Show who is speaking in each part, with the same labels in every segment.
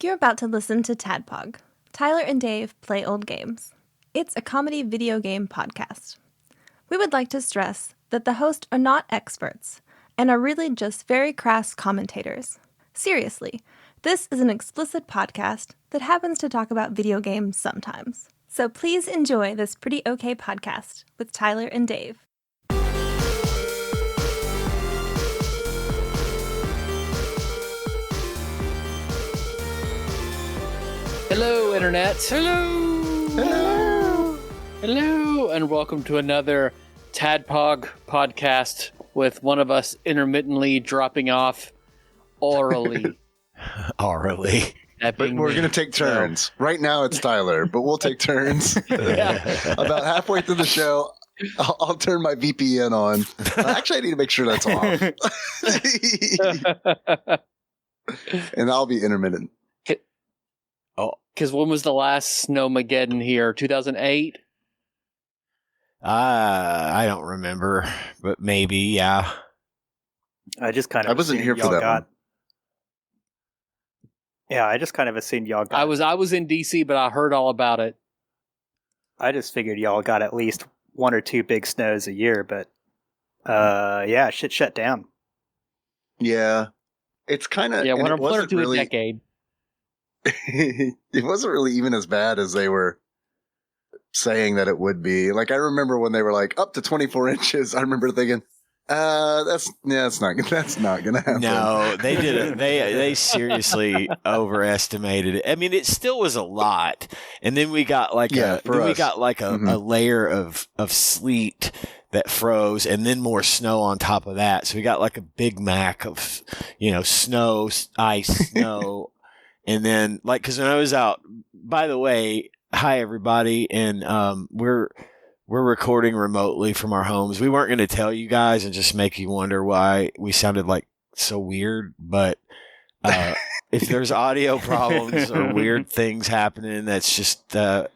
Speaker 1: You're about to listen to TADPOG. Tyler and Dave play old games. It's a comedy video game podcast. We would like to stress that the hosts are not experts and are really just very crass commentators. Seriously, this is an explicit podcast that happens to talk about video games sometimes. So please enjoy this pretty okay podcast with Tyler and Dave.
Speaker 2: Hello, Internet.
Speaker 3: Hello.
Speaker 2: Hello. Hello, and welcome to another TADPOG podcast with one of us intermittently dropping off orally.
Speaker 3: Orally.
Speaker 4: But we're going to take turns. Right now it's Tyler, but we'll take turns. About halfway through the show, I'll turn my VPN on. Actually, I need to make sure that's off. And I'll be intermittent.
Speaker 2: Because when was the last Snowmageddon here? 2008?
Speaker 3: I don't remember, but maybe, yeah.
Speaker 5: I
Speaker 4: wasn't here for that one.
Speaker 5: Yeah, I just kind of assumed y'all got.
Speaker 2: I was in DC, but I heard all about it.
Speaker 5: I just figured y'all got at least one or two big snows a year, but yeah, shit shut down.
Speaker 4: Yeah, it's kind of
Speaker 2: one or two a decade.
Speaker 4: It wasn't really even as bad as they were saying that it would be. Like, I remember when they were like up to 24 inches. I remember thinking, that's not gonna happen.
Speaker 3: No, they did it. They seriously overestimated it. I mean, it still was a lot, and then we got a layer of sleet that froze, and then more snow on top of that. So we got like a Big Mac of snow, ice, snow. And then, because when I was out, by the way, hi everybody, and we're recording remotely from our homes. We weren't going to tell you guys and just make you wonder why we sounded like so weird, but if there's audio problems or weird things happening, that's just the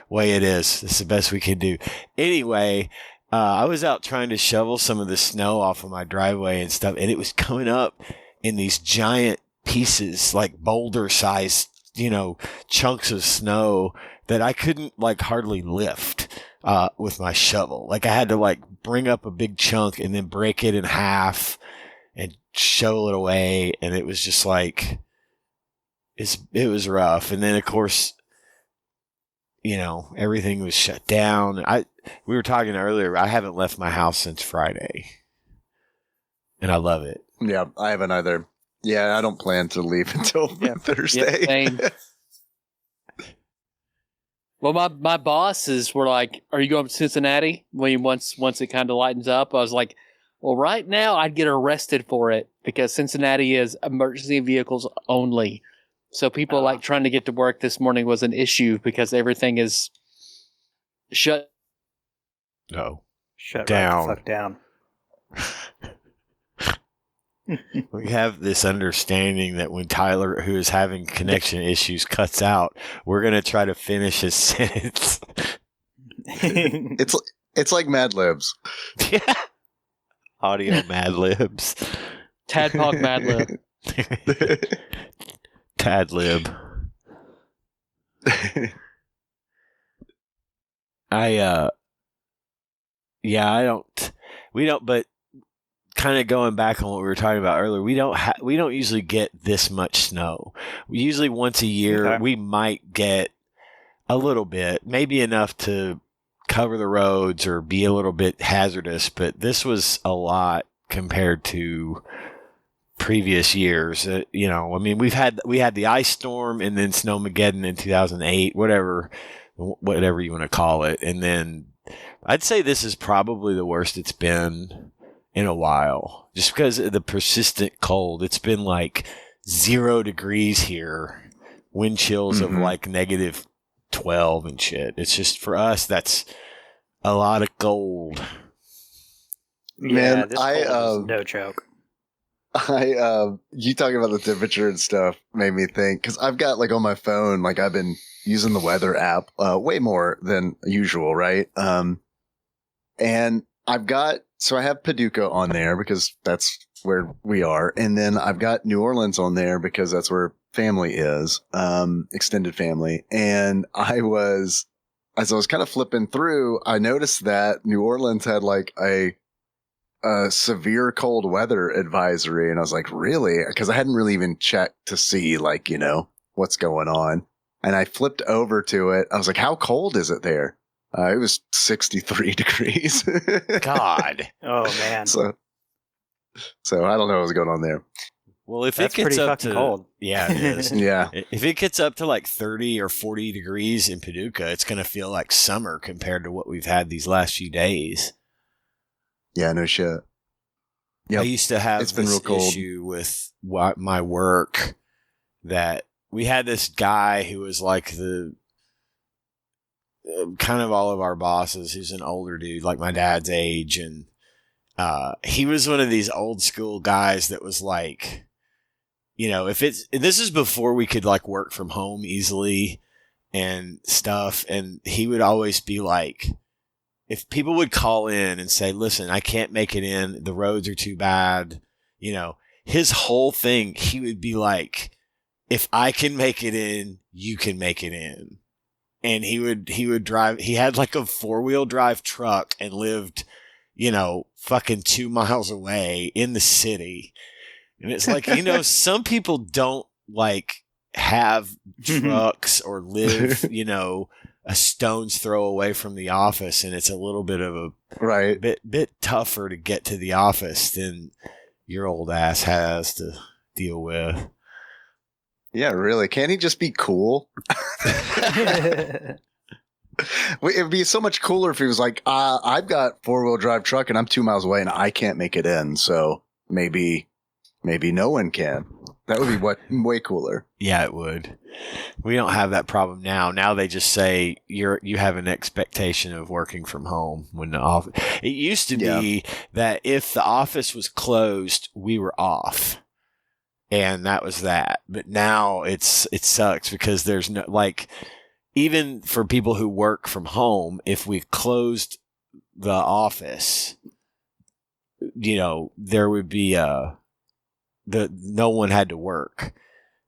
Speaker 3: way it is. It's the best we can do. Anyway, I was out trying to shovel some of the snow off of my driveway and stuff, and it was coming up in these giant pieces, like boulder sized, chunks of snow that I couldn't hardly lift with my shovel. Like, I had to bring up a big chunk and then break it in half and shovel it away. And it was just it was rough. And then of course, everything was shut down. We were talking earlier, I haven't left my house since Friday and I love it.
Speaker 4: Yeah, I haven't either. Yeah, I don't plan to leave until Thursday.
Speaker 2: Same. Well, my bosses were like, "Are you going to Cincinnati?" Once it kind of lightens up, I was like, "Well, right now I'd get arrested for it because Cincinnati is emergency vehicles only." So people trying to get to work this morning was an issue because everything is shut.
Speaker 3: No,
Speaker 5: shut
Speaker 3: down.
Speaker 5: Right the fuck down.
Speaker 3: We have this understanding that when Tyler, who is having connection issues, cuts out, we're going to try to finish his sentence.
Speaker 4: It's like Mad Libs.
Speaker 3: Yeah. Audio Mad Libs.
Speaker 2: Tadpog Mad Lib.
Speaker 3: Tad Lib. But kind of going back on what we were talking about earlier, we don't usually get this much snow. Usually once a year, we might get a little bit, maybe enough to cover the roads or be a little bit hazardous, but this was a lot compared to previous years. I mean, we had the ice storm and then Snowmageddon in 2008, whatever you want to call it, and then I'd say this is probably the worst it's been in a while, just because of the persistent cold. It's been 0 degrees here, wind chills of negative 12 and shit. It's just, for us, that's a lot of cold.
Speaker 5: Yeah, this cold is no joke.
Speaker 4: You talking about the temperature and stuff made me think, because I've got on my phone, I've been using the weather app way more than usual, right? And I have Paducah on there because that's where we are. And then I've got New Orleans on there because that's where family is, extended family. And as I was kind of flipping through, I noticed that New Orleans had like a severe cold weather advisory. And I was like, really? Because I hadn't really even checked to see like, what's going on. And I flipped over to it. I was like, how cold is it there? It was 63 degrees.
Speaker 3: God.
Speaker 5: Oh, man.
Speaker 4: So I don't know what's going on there.
Speaker 3: Well, if
Speaker 5: That's
Speaker 3: it gets
Speaker 5: pretty
Speaker 3: up
Speaker 5: fucking
Speaker 3: to
Speaker 5: cold.
Speaker 3: Yeah, it is.
Speaker 4: Yeah.
Speaker 3: If it gets up to like 30 or 40 degrees in Paducah, it's going to feel like summer compared to what we've had these last few days.
Speaker 4: Yeah, no shit.
Speaker 3: Yep. I used to have
Speaker 4: it's been
Speaker 3: this
Speaker 4: real cold.
Speaker 3: issue with my work that we had this guy who was like the kind of all of our bosses. He was an older dude, like my dad's age. And he was one of these old school guys that was like, this is before we could like work from home easily and stuff. And he would always be like, if people would call in and say, listen, I can't make it in, the roads are too bad, his whole thing, he would be like, if I can make it in, you can make it in. And he would drive, he had like a 4-wheel drive truck and lived, fucking 2 miles away in the city. And it's like, some people don't like have trucks or live, a stone's throw away from the office, and it's a little bit of a bit tougher to get to the office than your old ass has to deal with.
Speaker 4: Yeah, really. Can't he just be cool? It'd be so much cooler if he was like, I've got 4-wheel drive truck and I'm 2 miles away and I can't make it in. So maybe no one can. That would be way cooler.
Speaker 3: Yeah, it would. We don't have that problem now. Now they just say you have an expectation of working from home when the office. It used to be that if the office was closed, we were off. And that was that. But now it sucks because there's no, like, even for people who work from home, if we closed the office, there would be no one had to work.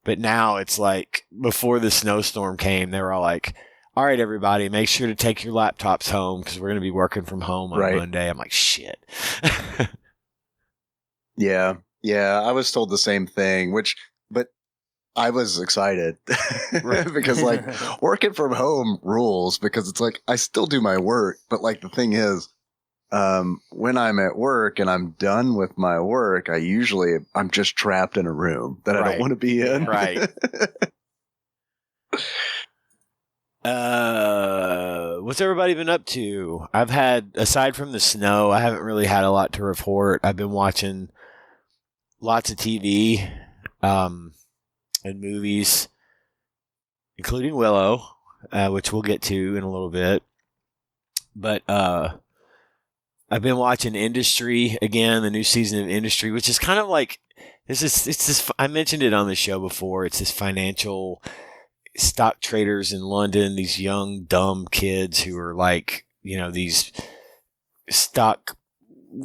Speaker 3: But now it's like, before the snowstorm came, they were all like, all right, everybody, make sure to take your laptops home because we're going to be working from home on Monday. I'm like, shit.
Speaker 4: Yeah. Yeah, I was told the same thing, but I was excited because like working from home rules, because it's like I still do my work, but like the thing is, when I'm at work and I'm done with my work, I'm just trapped in a room that I don't want to be in.
Speaker 3: Right. What's everybody been up to? I've had, aside from the snow, I haven't really had a lot to report. I've been watching lots of TV, and movies, including Willow, which we'll get to in a little bit. But I've been watching Industry again, the new season of Industry, which is kind of like it's this. I mentioned it on the show before. It's this financial stock traders in London, these young dumb kids who are like, these stock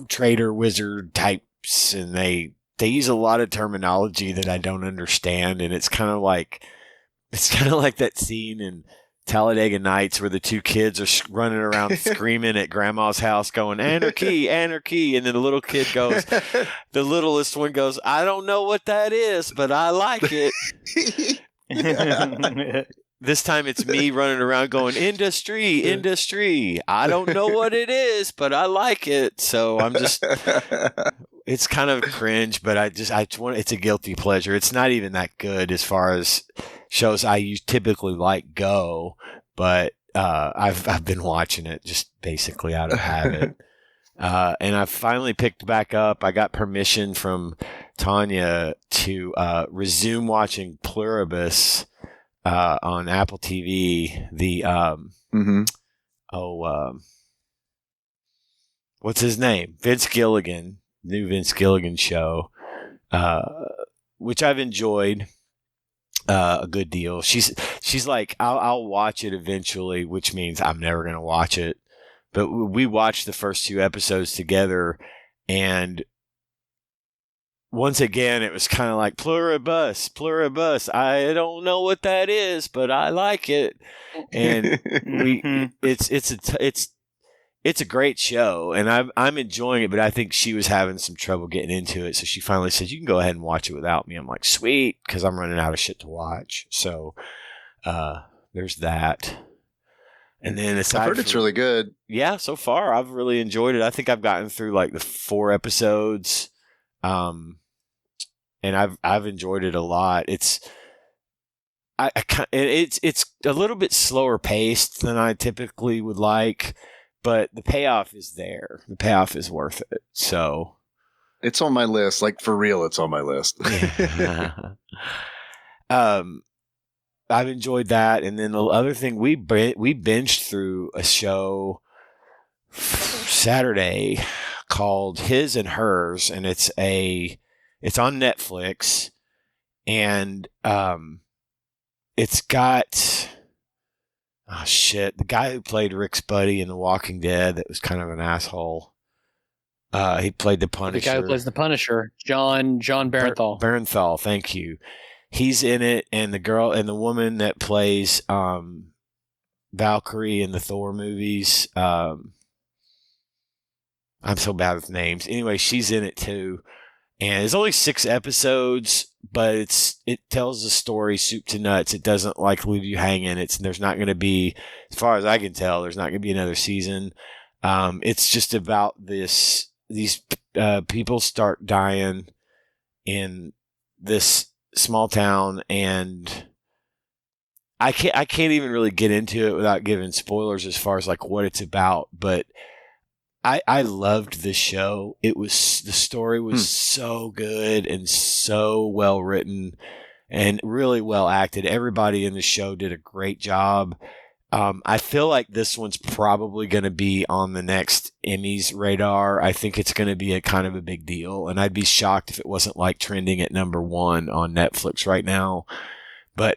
Speaker 3: trader wizard types, and they use a lot of terminology that I don't understand, and it's kind of like that scene in Talladega Nights where the two kids are running around screaming at grandma's house going, anarchy, anarchy. And then the little kid goes, the littlest one goes, I don't know what that is, but I like it. This time it's me running around going, industry, industry. I don't know what it is, but I like it. So I'm just, it's kind of cringe, but it's a guilty pleasure. It's not even that good as far as shows I typically like go, but I've been watching it just basically out of habit. And I finally picked back up. I got permission from Tanya to resume watching Pluribus on Apple TV. The what's his name? Vince Gilligan, new Vince Gilligan show, which I've enjoyed a good deal. She's like, I'll watch it eventually, which means I'm never gonna watch it. But we watched the first 2 episodes together, and once again, it was kind of like pluribus. I don't know what that is, but I like it. And it's a great show, and I'm enjoying it. But I think she was having some trouble getting into it, so she finally said, "You can go ahead and watch it without me." I'm like, "Sweet," because I'm running out of shit to watch. So there's that. And then
Speaker 4: I've heard it's really good.
Speaker 3: Yeah, so far I've really enjoyed it. I think I've gotten through like the 4 episodes, and I've enjoyed it a lot. It's it's a little bit slower paced than I typically would like, but the payoff is there. The payoff is worth it. So
Speaker 4: it's on my list. Like for real, it's on my list.
Speaker 3: I've enjoyed that, and then the other thing we binged through a show Saturday called His and Hers, and it's on Netflix, and it's got the guy who played Rick's buddy in The Walking Dead that was kind of an asshole. He played the Punisher.
Speaker 2: The guy who plays the Punisher, John Barenthal.
Speaker 3: Barenthal, thank you. He's in it, and the girl and the woman that plays Valkyrie in the Thor movies. I'm so bad with names. Anyway, she's in it too, and it's only 6 episodes, but it tells the story soup to nuts. It doesn't like leave you hanging. There's not going to be, as far as I can tell, there's not going to be another season. It's just about these people start dying in this small town, and I can't even really get into it without giving spoilers as far as like what it's about, but I loved this show. The story was so good and so well written and really well acted. Everybody in the show did a great job. I feel like this one's probably going to be on the next Emmys radar. I think it's going to be a kind of a big deal, and I'd be shocked if it wasn't like trending at number 1 on Netflix right now. But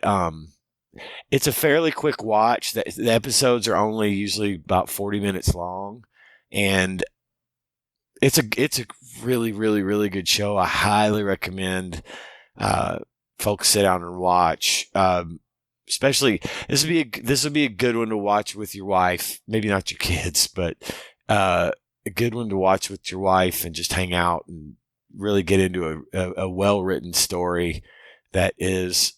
Speaker 3: it's a fairly quick watch. The episodes are only usually about 40 minutes long, and it's a really, really, really good show. I highly recommend folks sit down and watch. Especially, this would be a good one to watch with your wife. Maybe not your kids, but a good one to watch with your wife and just hang out and really get into a well-written story that is.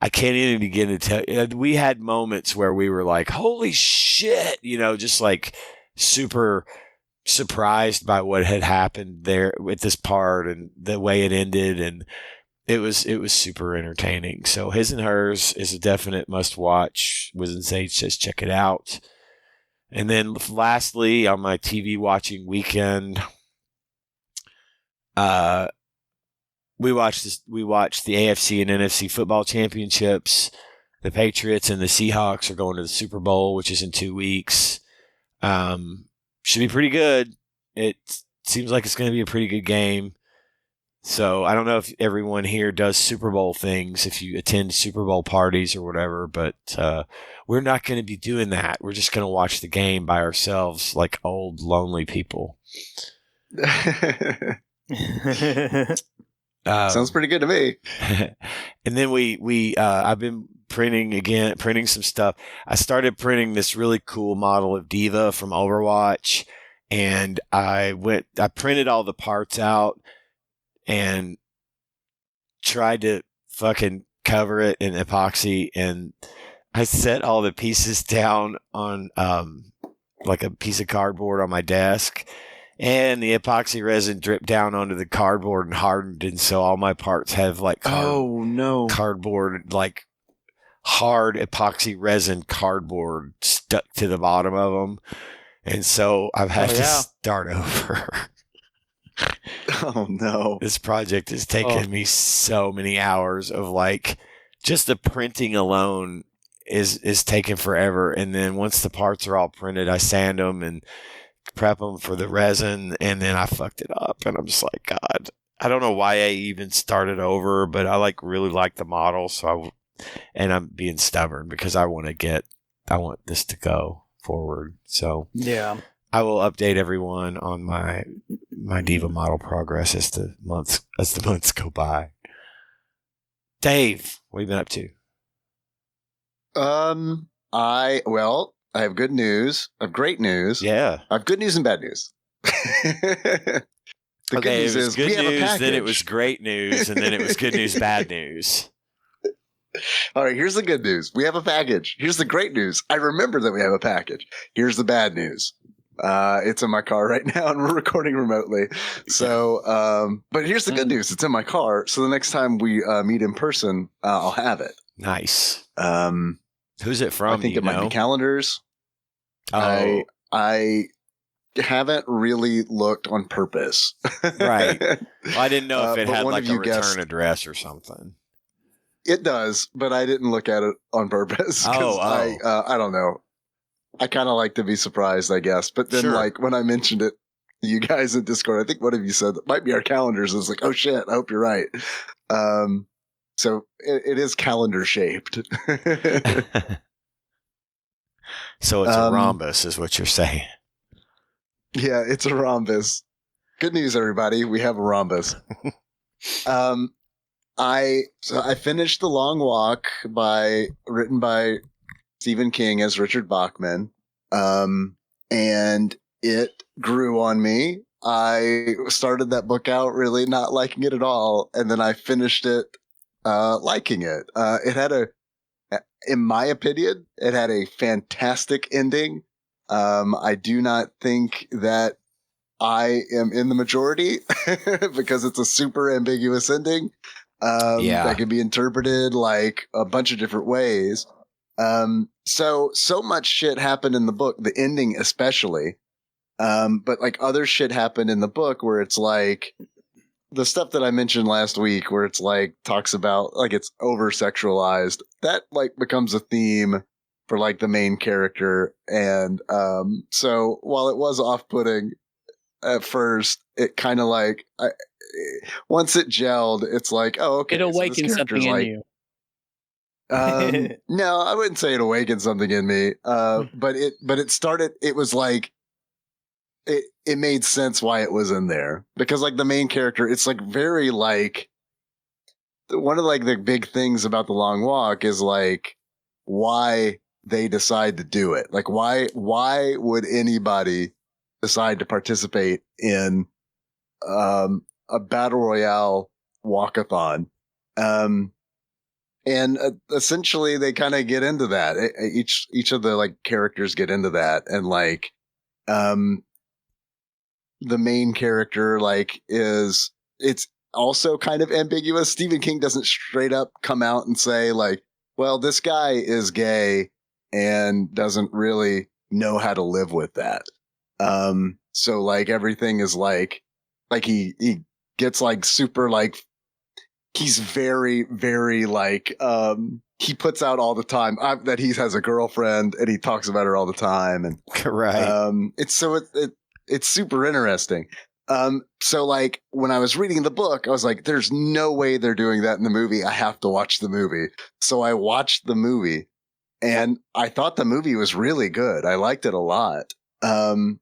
Speaker 3: I can't even begin to tell you. We had moments where we were like, "Holy shit!" Just like super surprised by what had happened there with this part and the way it ended, and it was super entertaining. So His and Hers is a definite must watch. Wiz Sage says check it out. And then lastly, on my TV watching weekend, we watched the AFC and NFC football championships. The Patriots and the Seahawks are going to the Super Bowl, which is in 2 weeks. Should be pretty good. It seems like it's going to be a pretty good game. So I don't know if everyone here does Super Bowl things, if you attend Super Bowl parties or whatever, but we're not going to be doing that. We're just going to watch the game by ourselves like old, lonely people.
Speaker 4: Sounds pretty good to me.
Speaker 3: And then I've been printing some stuff. I started printing this really cool model of Diva from Overwatch, and I printed all the parts out and tried to fucking cover it in epoxy, and I set all the pieces down on like a piece of cardboard on my desk, and the epoxy resin dripped down onto the cardboard and hardened, and so all my parts have like cardboard, like hard epoxy resin cardboard stuck to the bottom of them, and so I've had to start over.
Speaker 4: Oh no.
Speaker 3: This project has taken me so many hours of like just the printing alone is taking forever. And then once the parts are all printed, I sand them and prep them for the resin, and then I fucked it up. And I'm just like, God, I don't know why I even started over, but I really like the model. And I'm being stubborn because I want this to go forward. So
Speaker 5: yeah.
Speaker 3: I will update everyone on my Diva model progress as the months go by. Dave, what have you been up to?
Speaker 4: I have good news. I have great news.
Speaker 3: Yeah.
Speaker 4: I have good news and bad news. The
Speaker 3: good news
Speaker 4: is
Speaker 3: good
Speaker 4: we have a
Speaker 3: news,
Speaker 4: package.
Speaker 3: then it was great news, and then it was good news, bad news.
Speaker 4: All right, here's the good news. We have a package. Here's the great news. I remember that we have a package. Here's the bad news. It's in my car right now and we're recording remotely. So, but here's the good news. It's in my car. So the next time we meet in person, I'll have it.
Speaker 3: Nice. Who's it from?
Speaker 4: I think it might be Calendars.
Speaker 3: Oh.
Speaker 4: I haven't really looked on purpose.
Speaker 3: Right. Well, I didn't know if it had like a return address or something.
Speaker 4: It does, but I didn't look at it on purpose. I don't know. I kind of like to be surprised, I guess. But then, like, when I mentioned it to you guys in Discord, I think one of you said it might be our calendars. It's like, oh shit, I hope you're right. So it is calendar shaped.
Speaker 3: So it's a rhombus, is what you're saying.
Speaker 4: Yeah, it's a rhombus. Good news, everybody. We have a rhombus. I finished The Long Walk written by Stephen King as Richard Bachman. And it grew on me. I started that book out really not liking it at all. And then I finished it, liking it. It had in my opinion, it had a fantastic ending. I do not think that I am in the majority because it's a super ambiguous ending. That can be interpreted like a bunch of different ways. So much shit happened in the book, the ending especially. But like other shit happened in the book where it's like the stuff that I mentioned last week where it's like talks about like it's over sexualized. That like becomes a theme for like the main character. And so while it was off-putting at first, it kind of like once it gelled, it's like, oh, okay.
Speaker 2: It awakens something in you.
Speaker 4: No, I wouldn't say it awakened something in me. But it started, it was like, it made sense why it was in there because like the main character, it's like very like one of like the big things about The Long Walk is like why they decide to do it. Like why would anybody decide to participate in, a battle royale walkathon? And essentially they kind of get into that. Each of the like characters get into that. And like, the main character like it's also kind of ambiguous. Stephen King doesn't straight up come out and say like, well, this guy is gay and doesn't really know how to live with that. So like everything is like he gets like super like, he's very, very like, he puts out all the time that he has a girlfriend and he talks about her all the time. And
Speaker 3: right.
Speaker 4: It's super interesting. So like when I was reading the book, I was like, there's no way they're doing that in the movie. I have to watch the movie. So I watched the movie and I thought the movie was really good. I liked it a lot. And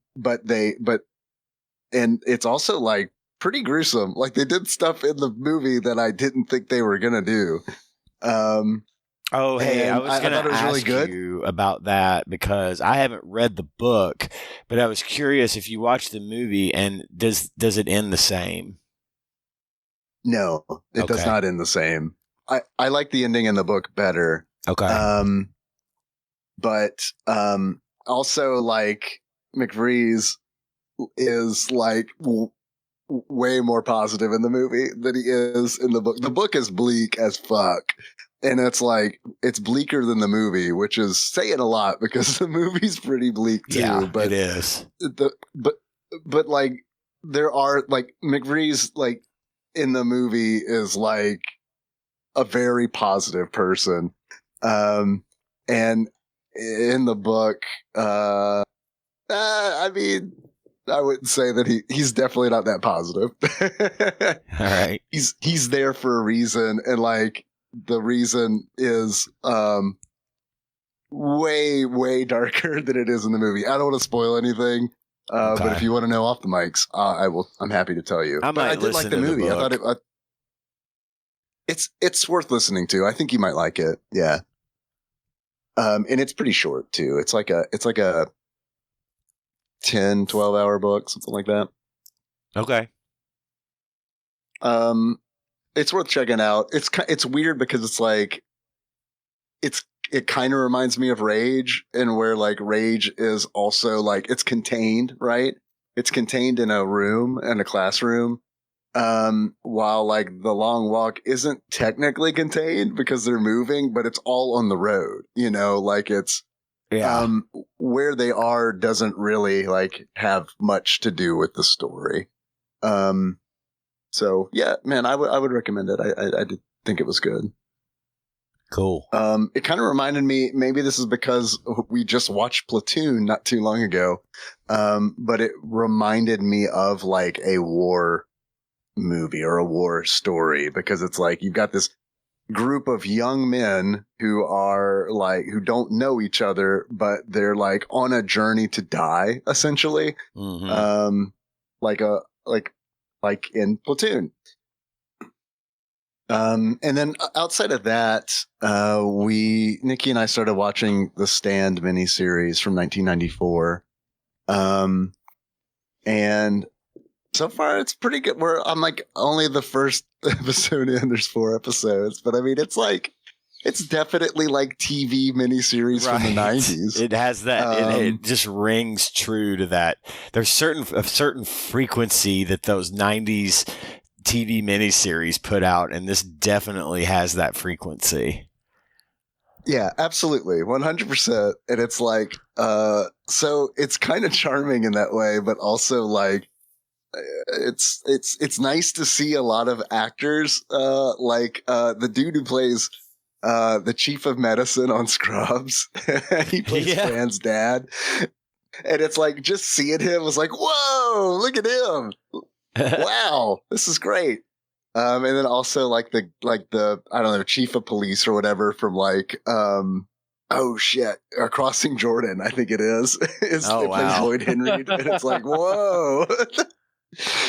Speaker 4: it's also like pretty gruesome. Like they did stuff in the movie that I didn't think they were going to do.
Speaker 3: Oh, hey, I was going to ask
Speaker 4: really good.
Speaker 3: you about that because I haven't read the book, but I was curious if you watched the movie and does it end the same?
Speaker 4: No, it does not end the same. I like the ending in the book better.
Speaker 3: Okay.
Speaker 4: But also like McVrees is like way more positive in the movie than he is in the book. The book is bleak as fuck. And it's like, it's bleaker than the movie, which is saying a lot because the movie's pretty bleak too.
Speaker 3: Yeah,
Speaker 4: but
Speaker 3: it is.
Speaker 4: But like, there are like McVrees, like in the movie is like a very positive person. And in the book, I mean, I wouldn't say that he's definitely not that positive.
Speaker 3: All right.
Speaker 4: He's there for a reason. And like, the reason is way, way darker than it is in the movie. I don't want to spoil anything. But if you want to know off the mics, I'm happy to tell you.
Speaker 3: I did like the movie. I thought it's worth listening to. I think you might like it. Yeah. And it's pretty short too. It's like a 10, 12 hour book, something like that.
Speaker 2: Okay.
Speaker 4: It's worth checking out. It's weird because it's like, it kind of reminds me of Rage, and where like Rage is also like, it's contained, right? It's contained in a room, in a classroom. While like The Long Walk isn't technically contained because they're moving, but it's all on the road, like it's, where they are doesn't really like have much to do with the story. So yeah, man, I would recommend it. I did think it was good.
Speaker 3: Cool.
Speaker 4: It kind of reminded me, maybe this is because we just watched Platoon not too long ago. But it reminded me of like a war movie or a war story, because it's like, you've got this group of young men who are like, who don't know each other, but they're like on a journey to die, essentially.
Speaker 3: Mm-hmm.
Speaker 4: Like in Platoon. And then outside of that, Nikki and I started watching the Stand miniseries from 1994. And so far it's pretty good. I'm like only the first episode in, there's 4 episodes, but I mean, it's definitely like TV miniseries from the 90s.
Speaker 3: It has that. It just rings true to that. There's a certain frequency that those 90s TV miniseries put out, and this definitely has that frequency.
Speaker 4: Yeah, absolutely. 100%. And it's like, so it's kind of charming in that way, but also like, it's nice to see a lot of actors, like, the dude who plays, the chief of medicine on Scrubs. He plays Fran's dad. And it's like, just seeing him was like, whoa, look at him. Wow, this is great. And then also like the I don't know, chief of police or whatever from like Crossing Jordan, I think it is. Plays Lloyd Henry, and it's like, whoa.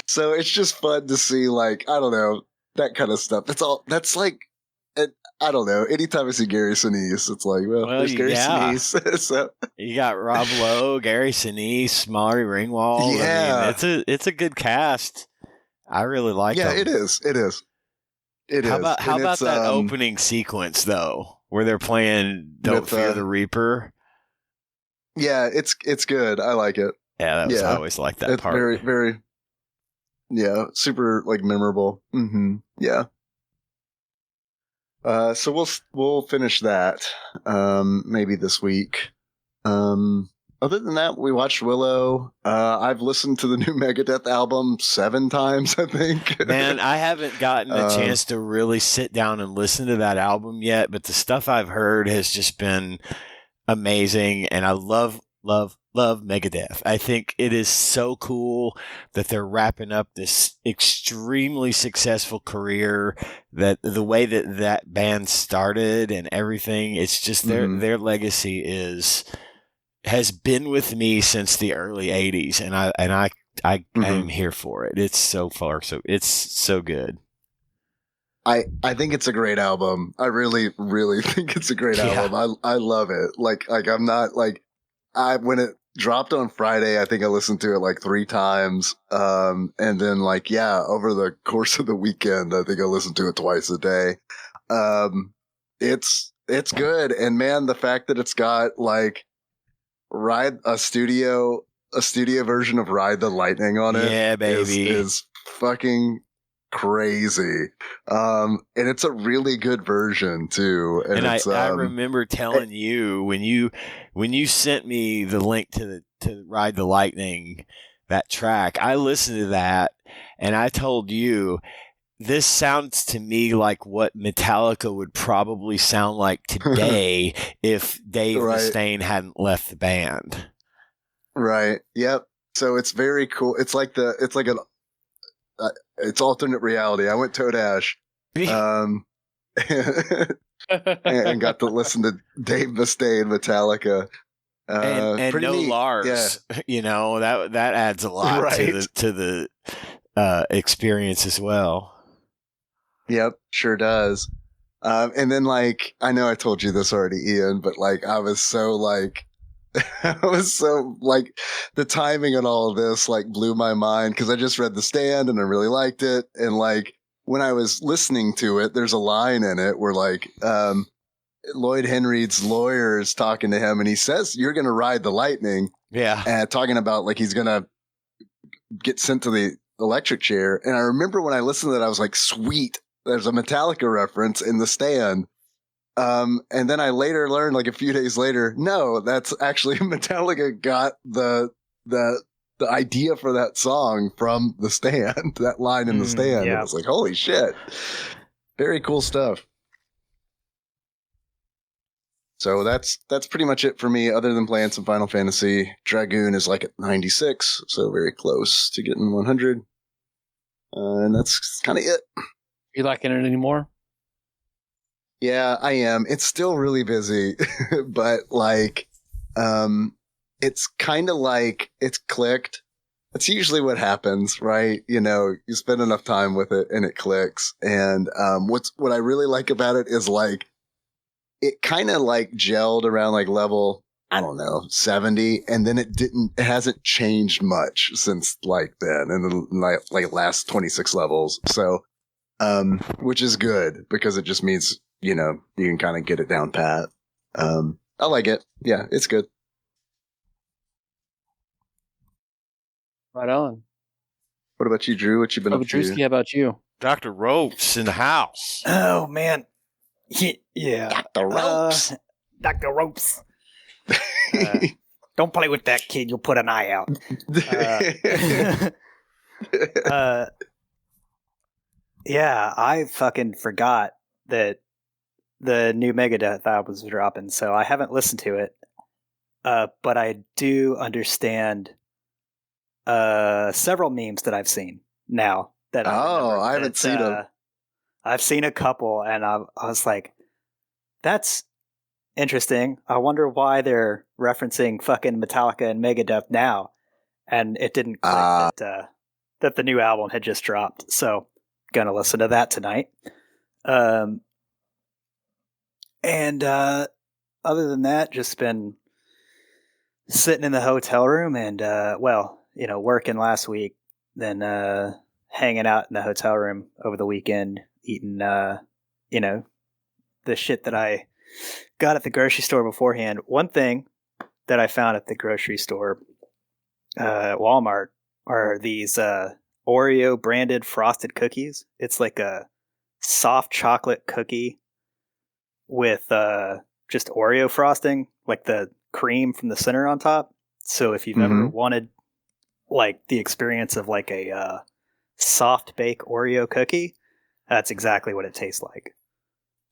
Speaker 4: So it's just fun to see, like, I don't know, that kind of stuff. That's like, I don't know. Anytime I see Gary Sinise, it's like, well there's Gary Sinise. So
Speaker 3: you got Rob Lowe, Gary Sinise, Molly Ringwald.
Speaker 4: Yeah,
Speaker 3: I mean, it's a good cast. I really like them.
Speaker 4: Yeah, it is. How
Speaker 3: about that opening sequence though, where they're playing "Don't Fear the Reaper"?
Speaker 4: Yeah, it's good. I like it.
Speaker 3: Yeah, I always like that part.
Speaker 4: Very, very. Yeah, super like memorable. Mm-hmm. Yeah. So we'll finish that maybe this week. Other than that, we watched Willow. I've listened to the new Megadeth album 7 times, I think.
Speaker 3: Man, I haven't gotten a chance to really sit down and listen to that album yet, but the stuff I've heard has just been amazing, and I love Megadeth. I think it is so cool that they're wrapping up this extremely successful career, that the way that band started and everything, it's just their legacy has been with me since the early 80s, and I am here for it. It's it's so good.
Speaker 4: I think it's a great album. I really, really think it's a great album. I love it. Like I'm not like, when it dropped on Friday, I think I listened to it like 3 times. And then like, over the course of the weekend, I think I listened to it twice a day. It's good. And man, the fact that it's got like a studio version of Ride the Lightning on it.
Speaker 3: Yeah, baby.
Speaker 4: Is fucking crazy. And it's a really good version too. And
Speaker 3: I remember telling you when you sent me the link to Ride the Lightning, that track, I listened to that and I told you, this sounds to me like what Metallica would probably sound like today if Dave Mustaine hadn't left the band.
Speaker 4: Right. Yep. So it's very cool. It's alternate reality. I went Toad Ash, and got to listen to Dave Mustaine, Metallica.
Speaker 3: And no
Speaker 4: neat.
Speaker 3: Lars, that adds a lot to the experience as well.
Speaker 4: Yep, sure does. And then I know I told you this already, Ian, but I was so the timing and all of this blew my mind because I just read The Stand and I really liked it. And when I was listening to it, there's a line in it where Lloyd Henreid's lawyer is talking to him and he says, "You're going to ride the lightning."
Speaker 3: Yeah.
Speaker 4: And talking about he's going to get sent to the electric chair. And I remember when I listened to that, I was like, sweet, there's a Metallica reference in The Stand. And then I later learned, a few days later, no, that's actually Metallica got the idea for that song from The Stand, that line in The Stand. Yeah. I was like, holy shit. Very cool stuff. So that's pretty much it for me, other than playing some Final Fantasy. Dragoon is at 96, so very close to getting 100. And that's kind of it.
Speaker 2: You liking it anymore?
Speaker 4: Yeah, I am. It's still really busy, but it's kind of it's clicked. That's usually what happens, right? You spend enough time with it and it clicks. And what I really like about it is it kind of gelled around level, I don't know, 70, and then it hasn't changed much since then in the last 26 levels. So, which is good because it just means you can kind of get it down pat. I like it. Yeah, it's good.
Speaker 2: Right on.
Speaker 4: What about you, Drew? What you been up to?
Speaker 2: How about you?
Speaker 3: Dr. Ropes in the house.
Speaker 5: Oh, man. Yeah.
Speaker 4: Dr. Ropes.
Speaker 5: Dr. Ropes. Don't play with that kid. You'll put an eye out. Yeah, I fucking forgot that the new Megadeth album was dropping, so I haven't listened to it. But I do understand several memes that I've seen now. I haven't seen them. I've seen a couple, and I was like, that's interesting. I wonder why they're referencing fucking Metallica and Megadeth now. And it didn't click that the new album had just dropped. So, gonna listen to that tonight. And other than that, just been sitting in the hotel room and, working last week, then hanging out in the hotel room over the weekend, eating, the shit that I got at the grocery store beforehand. One thing that I found at the grocery store, Walmart, are these Oreo branded frosted cookies. It's like a soft chocolate cookie with just Oreo frosting, like the cream from the center on top. So if you've ever wanted the experience of a soft bake Oreo cookie, that's exactly what it tastes like.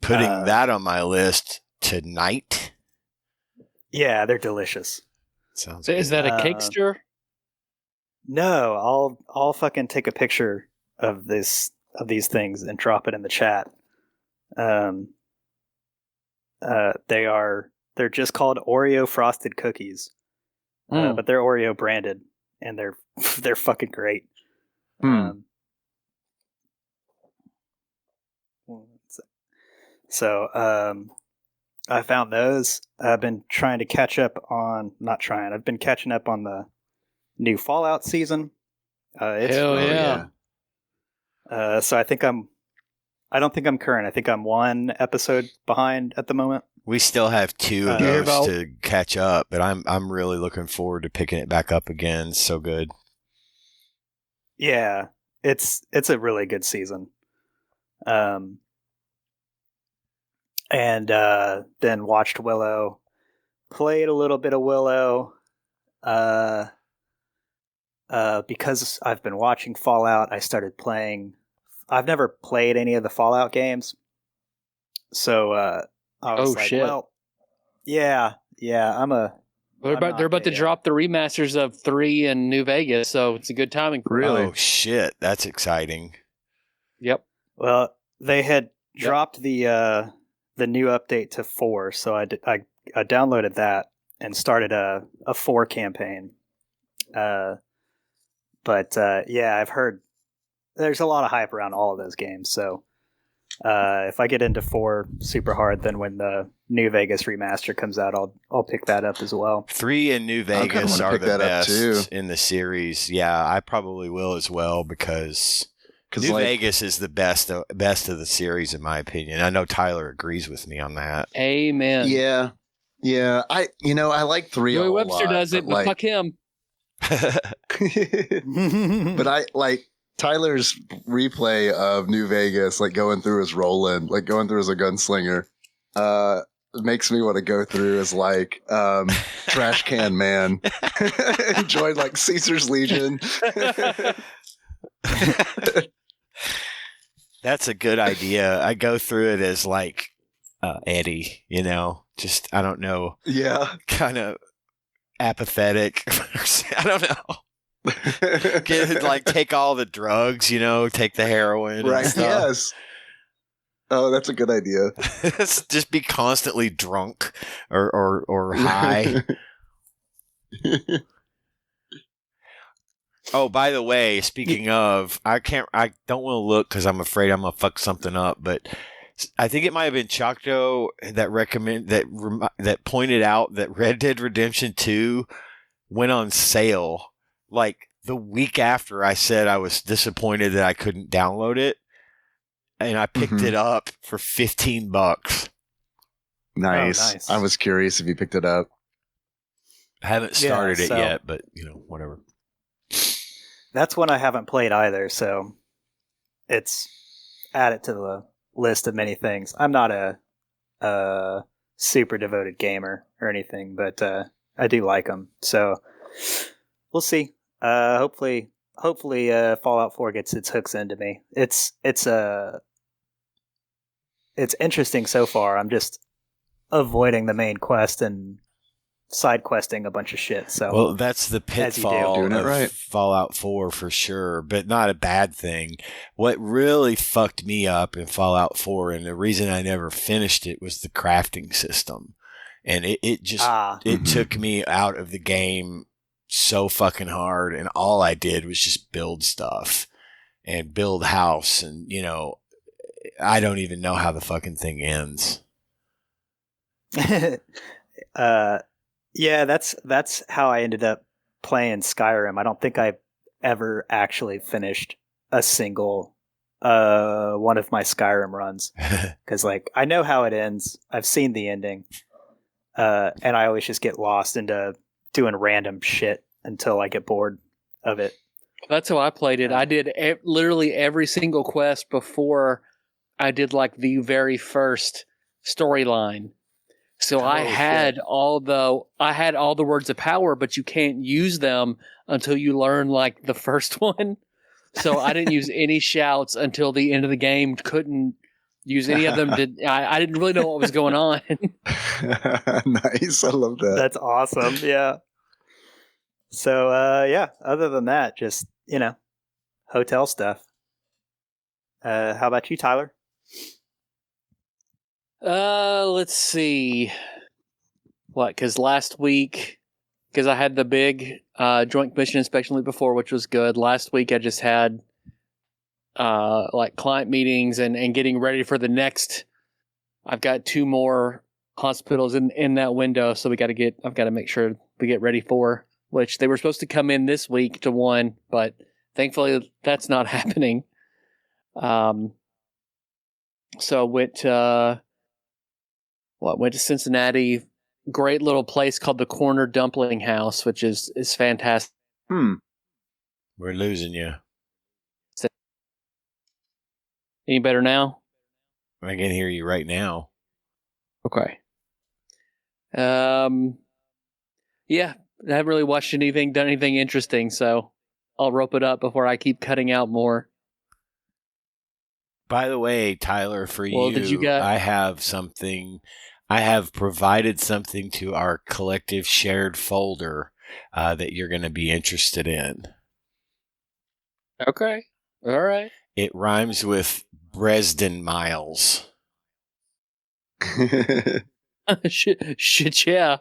Speaker 3: Putting that on my list tonight.
Speaker 5: Yeah, they're delicious.
Speaker 2: Sounds good. Is that a cakester?
Speaker 5: No, I'll fucking take a picture of these things and drop it in the chat. They're just called Oreo frosted cookies, but they're Oreo branded, and they're fucking great. So I found those. I've been trying to catch up on, I've been catching up on the new Fallout season.
Speaker 2: Hell yeah.
Speaker 5: So I don't think I'm current. I think I'm one episode behind at the moment.
Speaker 3: We still have 2 of those to catch up, but I'm really looking forward to picking it back up again. It's so good.
Speaker 5: Yeah, it's a really good season. And then watched Willow, played a little bit of Willow. Because I've been watching Fallout, I started playing. I've never played any of the Fallout games, so I was
Speaker 2: shit.
Speaker 5: Well, yeah.
Speaker 2: They're about to drop the remasters of 3 in New Vegas, so it's a good timing.
Speaker 3: Really? Oh shit, that's exciting.
Speaker 2: Yep.
Speaker 5: Well, they had dropped the new update to 4, so I downloaded that, and started a 4 campaign. But yeah, I've heard there's a lot of hype around all of those games. So if I get into 4 super hard, then when the New Vegas remaster comes out, I'll pick that up as well.
Speaker 3: 3 and New Vegas are the best in the series. Yeah, I probably will as well because New Vegas is the best of the series in my opinion. I know Tyler agrees with me on that.
Speaker 2: Amen.
Speaker 4: Yeah. I like 3
Speaker 2: Joey
Speaker 4: a
Speaker 2: Webster
Speaker 4: lot,
Speaker 2: does it, but fuck him.
Speaker 4: But I like Tyler's replay of New Vegas, like going through as Roland, like going through as a gunslinger, makes me want to go through as like Trash Can Man. Enjoyed like Caesar's Legion.
Speaker 3: That's a good idea. I go through it as like Eddie, just I don't know.
Speaker 4: Yeah.
Speaker 3: Kind of apathetic. I don't know. Take all the drugs, take the heroin.
Speaker 4: Right.
Speaker 3: And stuff.
Speaker 4: Yes. Oh, that's a good idea.
Speaker 3: Just be constantly drunk or high. Oh, by the way, speaking of, I don't want to look because I'm afraid I'm gonna fuck something up. But I think it might have been Choctaw that pointed out that Red Dead Redemption 2 went on sale like the week after I said I was disappointed that I couldn't download it, and I picked it up for $15.
Speaker 4: Nice.
Speaker 5: Oh, nice.
Speaker 4: I was curious if you picked it up.
Speaker 3: I haven't started it yet, but whatever.
Speaker 5: That's one I haven't played either, so it's added to the list of many things. I'm not a super devoted gamer or anything, but I do like them. So we'll see. Hopefully, Fallout 4 gets its hooks into me. It's interesting so far. I'm just avoiding the main quest and side questing a bunch of shit. So
Speaker 3: well, that's the pitfall
Speaker 4: doing it
Speaker 3: of
Speaker 4: right.
Speaker 3: Fallout 4 for sure, but not a bad thing. What really fucked me up in Fallout 4, and the reason I never finished it, was the crafting system, and it took me out of the game so fucking hard, and all I did was just build stuff and build house, and I don't even know how the fucking thing ends.
Speaker 5: Yeah, that's how I ended up playing Skyrim. I don't think I ever actually finished a single one of my Skyrim runs because I know how it ends. I've seen the ending, and I always just get lost into doing random shit until I get bored of it.
Speaker 2: That's how I played it. I did literally every single quest before I did the very first storyline. So I had all the words of power, but you can't use them until you learn the first one. So I didn't use any shouts until the end of the game. Couldn't use any of them. I didn't really know what was going on.
Speaker 4: Nice, I love that.
Speaker 5: That's awesome. Yeah. So other than that, just hotel stuff. How about you, Tyler?
Speaker 2: Let's see. Because last week, because I had the big joint commission inspection week before, which was good. Last week I just had client meetings and getting ready for the next. I've got 2 more hospitals in that window, so I've got to make sure we get ready for, which they were supposed to come in this week to one, but thankfully that's not happening. So I went to Cincinnati. Great little place called the Corner Dumpling House, which is fantastic.
Speaker 3: We're losing you.
Speaker 2: Any better now?
Speaker 3: I can hear you right now.
Speaker 2: Okay. Yeah, I haven't really watched anything, done anything interesting, so I'll rope it up before I keep cutting out more.
Speaker 3: By the way, Tyler, for I have something. I have provided something to our collective shared folder that you're going to be interested in.
Speaker 2: Okay. All right.
Speaker 3: It rhymes with Bresden Miles.
Speaker 2: Shit, yeah.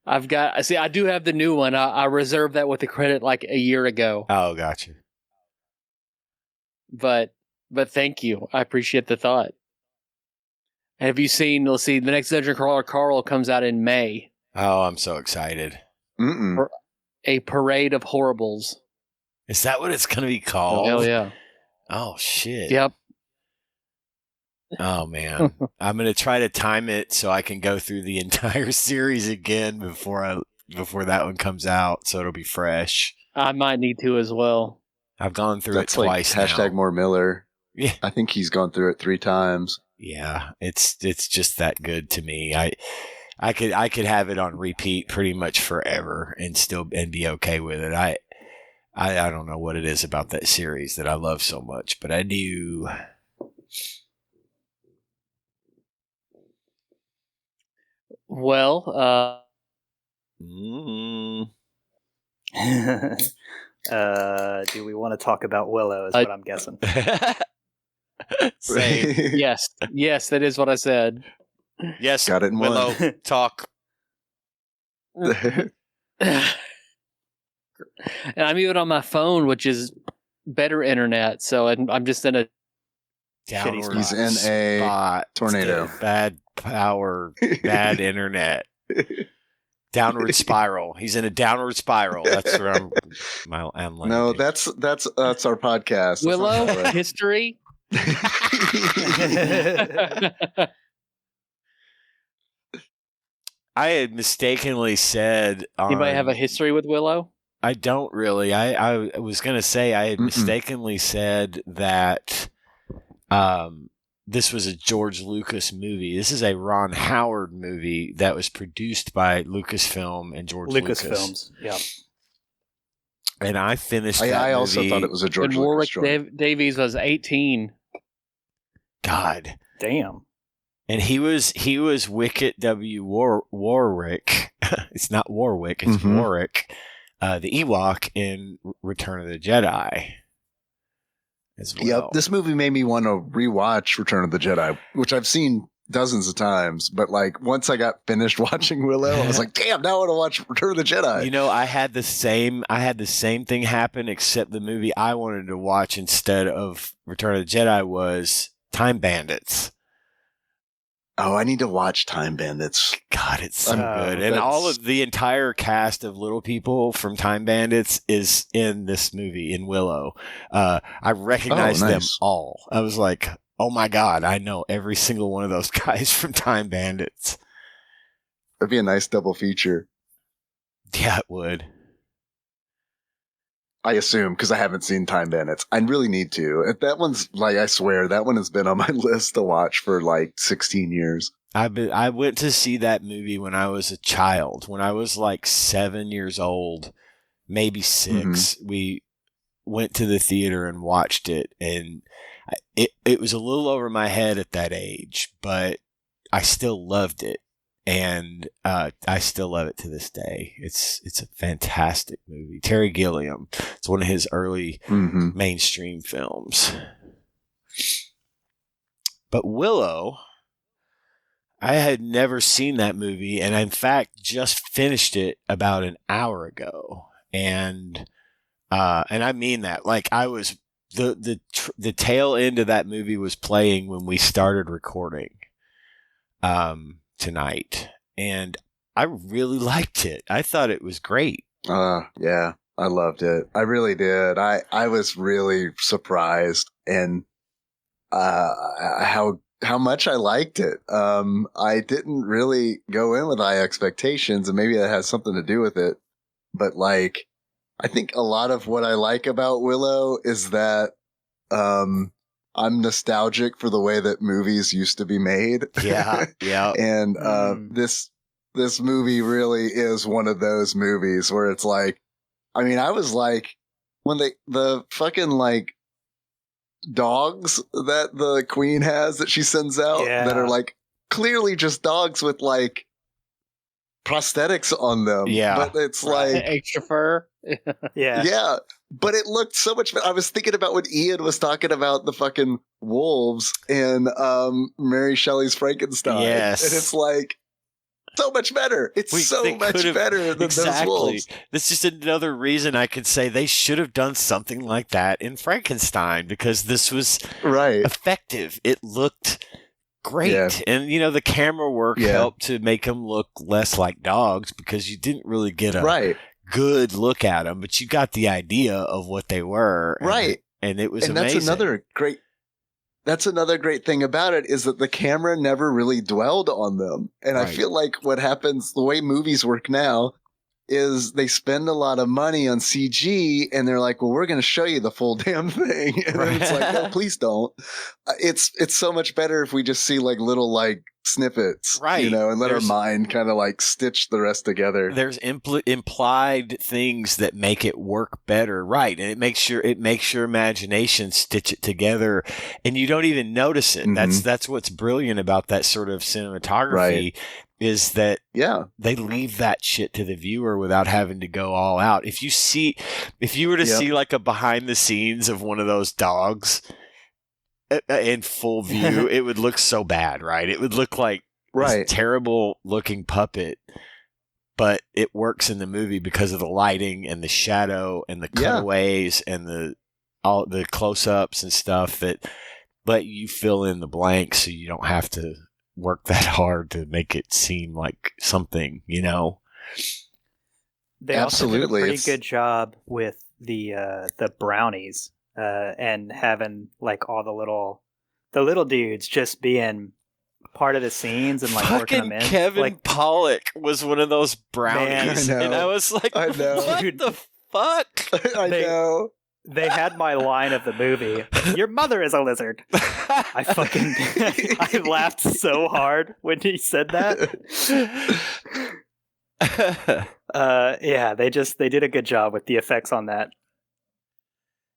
Speaker 2: I do have the new one. I reserved that with the credit like a year ago.
Speaker 3: Oh, gotcha.
Speaker 2: But thank you. I appreciate the thought. Have you seen, let's see, the next Dungeon Crawler Carl comes out in May.
Speaker 3: Oh, I'm so excited.
Speaker 2: A Parade of Horribles.
Speaker 3: Is that what it's going to be called?
Speaker 2: Oh, hell yeah.
Speaker 3: Oh, shit.
Speaker 2: Yep.
Speaker 3: Oh, man. I'm going to try to time it so I can go through the entire series again before that one comes out, so it'll be fresh.
Speaker 2: I might need to as well.
Speaker 3: I've gone through it twice now.
Speaker 4: Hashtag more Miller.
Speaker 3: Yeah.
Speaker 4: I think he's gone through it 3 times.
Speaker 3: Yeah, it's just that good to me. I could have it on repeat pretty much forever and be okay with it. I don't know what it is about that series that I love so much, but I do.
Speaker 2: Well,
Speaker 5: do we want to talk about Willow is what I'm guessing.
Speaker 3: Same.
Speaker 2: Yes, that is what I said.
Speaker 3: Yes,
Speaker 4: got it in
Speaker 3: Willow,
Speaker 4: one.
Speaker 3: talk.
Speaker 2: And I'm even on my phone, which is better internet, so I'm just in a
Speaker 3: Downward
Speaker 2: spot.
Speaker 4: He's in a
Speaker 3: spot.
Speaker 4: tornado.
Speaker 3: Bad power, bad internet. Downward spiral. He's in a downward spiral. That's where I'm landing.
Speaker 4: No, that's our podcast.
Speaker 2: Willow history.
Speaker 3: I had mistakenly said.
Speaker 2: Anybody have a history with Willow?
Speaker 3: I don't really. I was going to say I had mistakenly said that this was a George Lucas movie. This is a Ron Howard movie that was produced by Lucasfilm and George Lucas.
Speaker 5: Lucasfilms, yeah.
Speaker 3: And I finished that
Speaker 4: I also
Speaker 3: movie.
Speaker 4: thought it was a George
Speaker 2: And Warwick
Speaker 4: Lucas joint.
Speaker 2: Davies was 18.
Speaker 3: God.
Speaker 5: Damn.
Speaker 3: And he was Wicket W. Warwick. It's not Warwick, it's Warwick. The Ewok in Return of the Jedi. As well.
Speaker 4: Yep, this movie made me want to rewatch Return of the Jedi, which I've seen dozens of times. But like once I got finished watching Willow, I was like, "Damn, now I want to watch Return of the Jedi."
Speaker 3: You know, I had the same thing happen, except the movie I wanted to watch instead of Return of the Jedi was Time Bandits.
Speaker 4: Oh, I need to watch Time Bandits.
Speaker 3: God, it's so good. And all of the entire cast of little people from Time Bandits is in this movie, in Willow. I recognized them all. I was like, oh my God, I know every single one of those guys from Time Bandits.
Speaker 4: That'd be a nice double feature.
Speaker 3: Yeah, it would.
Speaker 4: I assume, because I haven't seen Time Bandits. I really need to. That one's like, I swear, that one has been on my list to watch for like 16 years.
Speaker 3: I went to see that movie when I was a child. When I was like 7 years old, maybe 6, we went to the theater and watched it. And it was a little over my head at that age, but I still loved it. And I still love it to this day. It's a fantastic movie. Terry Gilliam. It's one of his early mainstream films. But Willow, I had never seen that movie, and I, in fact, just finished it about an hour ago. And I mean that. Like I was the tail end of that movie was playing when we started recording. Tonight, and I really liked it. I thought it was great.
Speaker 4: Yeah, I loved it. I really did. I was really surprised and how much I liked it. I didn't really go in with high expectations, and maybe that has something to do with it. But like, I think a lot of what I like about Willow is that I'm nostalgic for the way that movies used to be made.
Speaker 3: Yeah, yeah.
Speaker 4: And this movie really is one of those movies where it's like, I mean, I was like, when the fucking like dogs that the queen has that she sends out that are like clearly just dogs with like prosthetics on them.
Speaker 3: Yeah.
Speaker 4: But it's like
Speaker 2: extra fur.
Speaker 5: Yeah.
Speaker 4: Yeah. But it looked so much better. I was thinking about when Ian was talking about the fucking wolves in Mary Shelley's Frankenstein.
Speaker 3: Yes.
Speaker 4: And it's like, so much better. It's so much better than those wolves.
Speaker 3: That's just another reason I could say they should have done something like that in Frankenstein, because this was effective. It looked great. Yeah. And, the camera work helped to make them look less like dogs, because you didn't really get a good look at them, but you got the idea of what they were. And it was amazing.
Speaker 4: That's another great thing about it, is that the camera never really dwelled on them. And I feel like what happens, the way movies work now, is they spend a lot of money on CG and they're like, well, we're going to show you the full damn thing. And then it's like, no, please don't. It's so much better if we just see like little like snippets, and let our mind kind of like stitch the rest together.
Speaker 3: There's implied things that make it work better. Right. And it makes your imagination stitch it together and you don't even notice it. Mm-hmm. That's what's brilliant about that sort of cinematography. Is that they leave that shit to the viewer without having to go all out. If you were to see like a behind the scenes of one of those dogs in full view, it would look so bad, right? It would look like this terrible looking puppet, but it works in the movie because of the lighting and the shadow and the cutaways and all the close-ups and stuff that let you fill in the blanks so you don't have to work that hard to make it seem like something,
Speaker 5: They also did a pretty good job with the brownies and having like all the little dudes just being part of the scenes and like working them in.
Speaker 3: Kevin Pollak was one of those brownies, and I was like, what the fuck?
Speaker 4: I know.
Speaker 5: They had my line of the movie. Your mother is a lizard. I laughed so hard when he said that. They did a good job with the effects on that.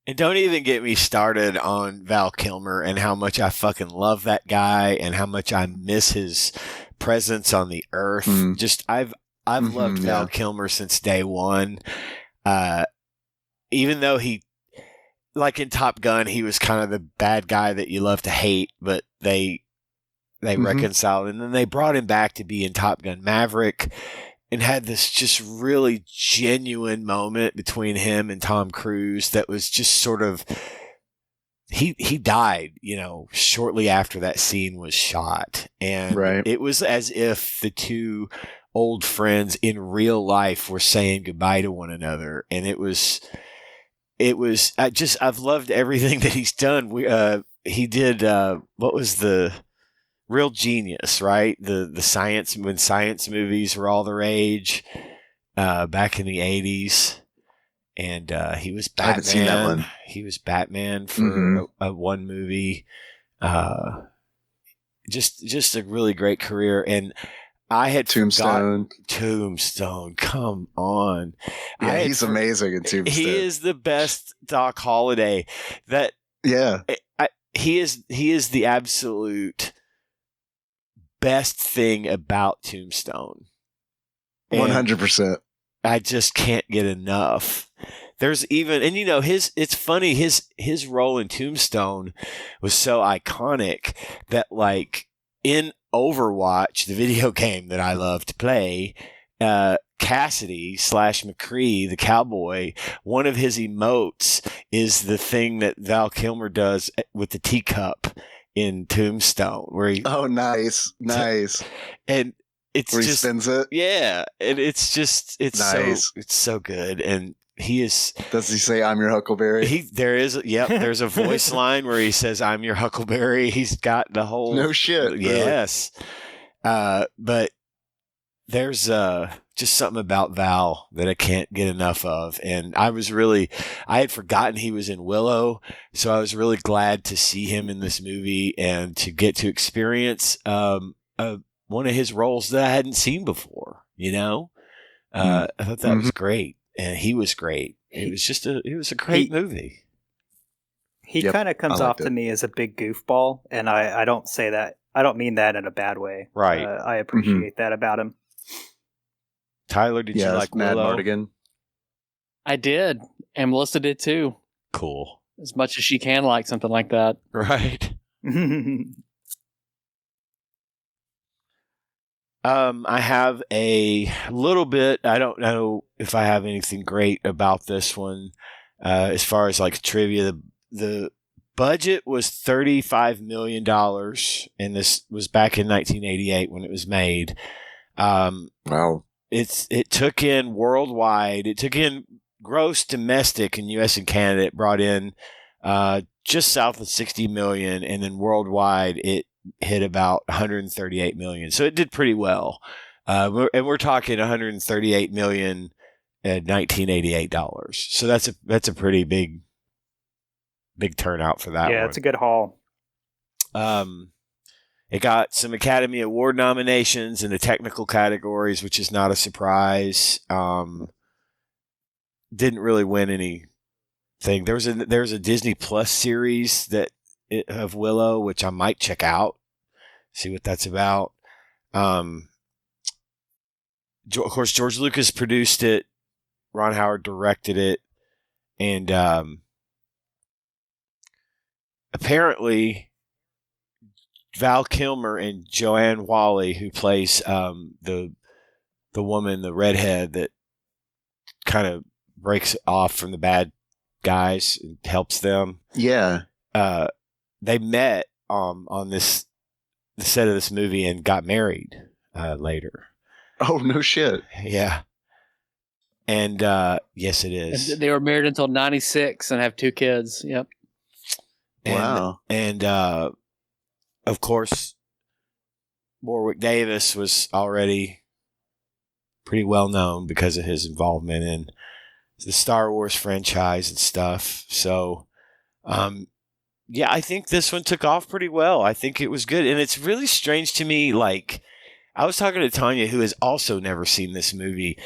Speaker 3: And don't even get me started on Val Kilmer and how much I fucking love that guy and how much I miss his presence on the earth. I've loved Val Kilmer since day one. Even though he, like in Top Gun, he was kind of the bad guy that you love to hate, but they reconciled, and then they brought him back to be in Top Gun Maverick and had this just really genuine moment between him and Tom Cruise that was just sort of, he died, shortly after that scene was shot. And it was as if the two old friends in real life were saying goodbye to one another. And I've loved everything that he's done. He did, what was the Real Genius, right? The science, when science movies were all the rage, back in the 80s. And, he was Batman. I haven't seen that one. He was Batman for one movie. Just a really great career. And I had Tombstone, come on.
Speaker 4: Yeah, he's amazing in Tombstone.
Speaker 3: He is the best Doc Holliday. He is the absolute best thing about Tombstone.
Speaker 4: 100%.
Speaker 3: I just can't get enough. There's even, and it's funny, his role in Tombstone was so iconic that like in Overwatch, the video game that I love to play, Cassidy / McCree, the cowboy, one of his emotes is the thing that Val Kilmer does with the teacup in Tombstone, where he
Speaker 4: nice.
Speaker 3: And it's
Speaker 4: where
Speaker 3: just,
Speaker 4: he spins it.
Speaker 3: Yeah, and it's nice. It's so good. And he is.
Speaker 4: Does he say "I'm your Huckleberry"?
Speaker 3: There's a voice line where he says "I'm your Huckleberry." He's got the whole.
Speaker 4: No shit.
Speaker 3: Yes, but there's just something about Val that I can't get enough of, and I had forgotten he was in Willow, so I was really glad to see him in this movie and to get to experience one of his roles that I hadn't seen before. I thought that was great. And he was great. It was a great movie.
Speaker 5: He kind of comes off to me as a big goofball, and I don't say that. I don't mean that in a bad way.
Speaker 3: Right.
Speaker 5: I appreciate that about him.
Speaker 3: Tyler, did you like
Speaker 4: Mad
Speaker 3: Willow?
Speaker 4: Mardigan?
Speaker 2: I did, and Melissa did too.
Speaker 3: Cool.
Speaker 2: As much as she can like something like that.
Speaker 3: Right. I have a little bit. I don't know if I have anything great about this one. As far as like trivia, the budget was $35 million, and this was back in 1988 when it was made.
Speaker 4: Wow.
Speaker 3: It took in worldwide. It took in gross domestic in U.S. and Canada. It brought in just south of 60 million, and then worldwide it hit about 138 million. So it did pretty well. We're talking 138 million at $1988. So that's a pretty big turnout for that one.
Speaker 5: Yeah, it's a good haul.
Speaker 3: It got some Academy Award nominations in the technical categories, which is not a surprise. Didn't really win anything. There was a Disney Plus series of Willow, which I might check out, see what that's about. Of course, George Lucas produced it. Ron Howard directed it, and apparently Val Kilmer and Joanne Whalley, who plays the woman, the redhead that kind of breaks off from the bad guys and helps them.
Speaker 4: Yeah.
Speaker 3: They met on the set of this movie and got married later.
Speaker 4: Oh, no shit.
Speaker 3: Yeah. And yes, it is.
Speaker 2: And they were married until 96 and have 2 kids. Yep.
Speaker 4: Wow.
Speaker 3: And of course, Warwick Davis was already pretty well known because of his involvement in the Star Wars franchise and stuff. So, yeah, I think this one took off pretty well. I think it was good. And it's really strange to me, like, I was talking to Tanya, who has also never seen this movie,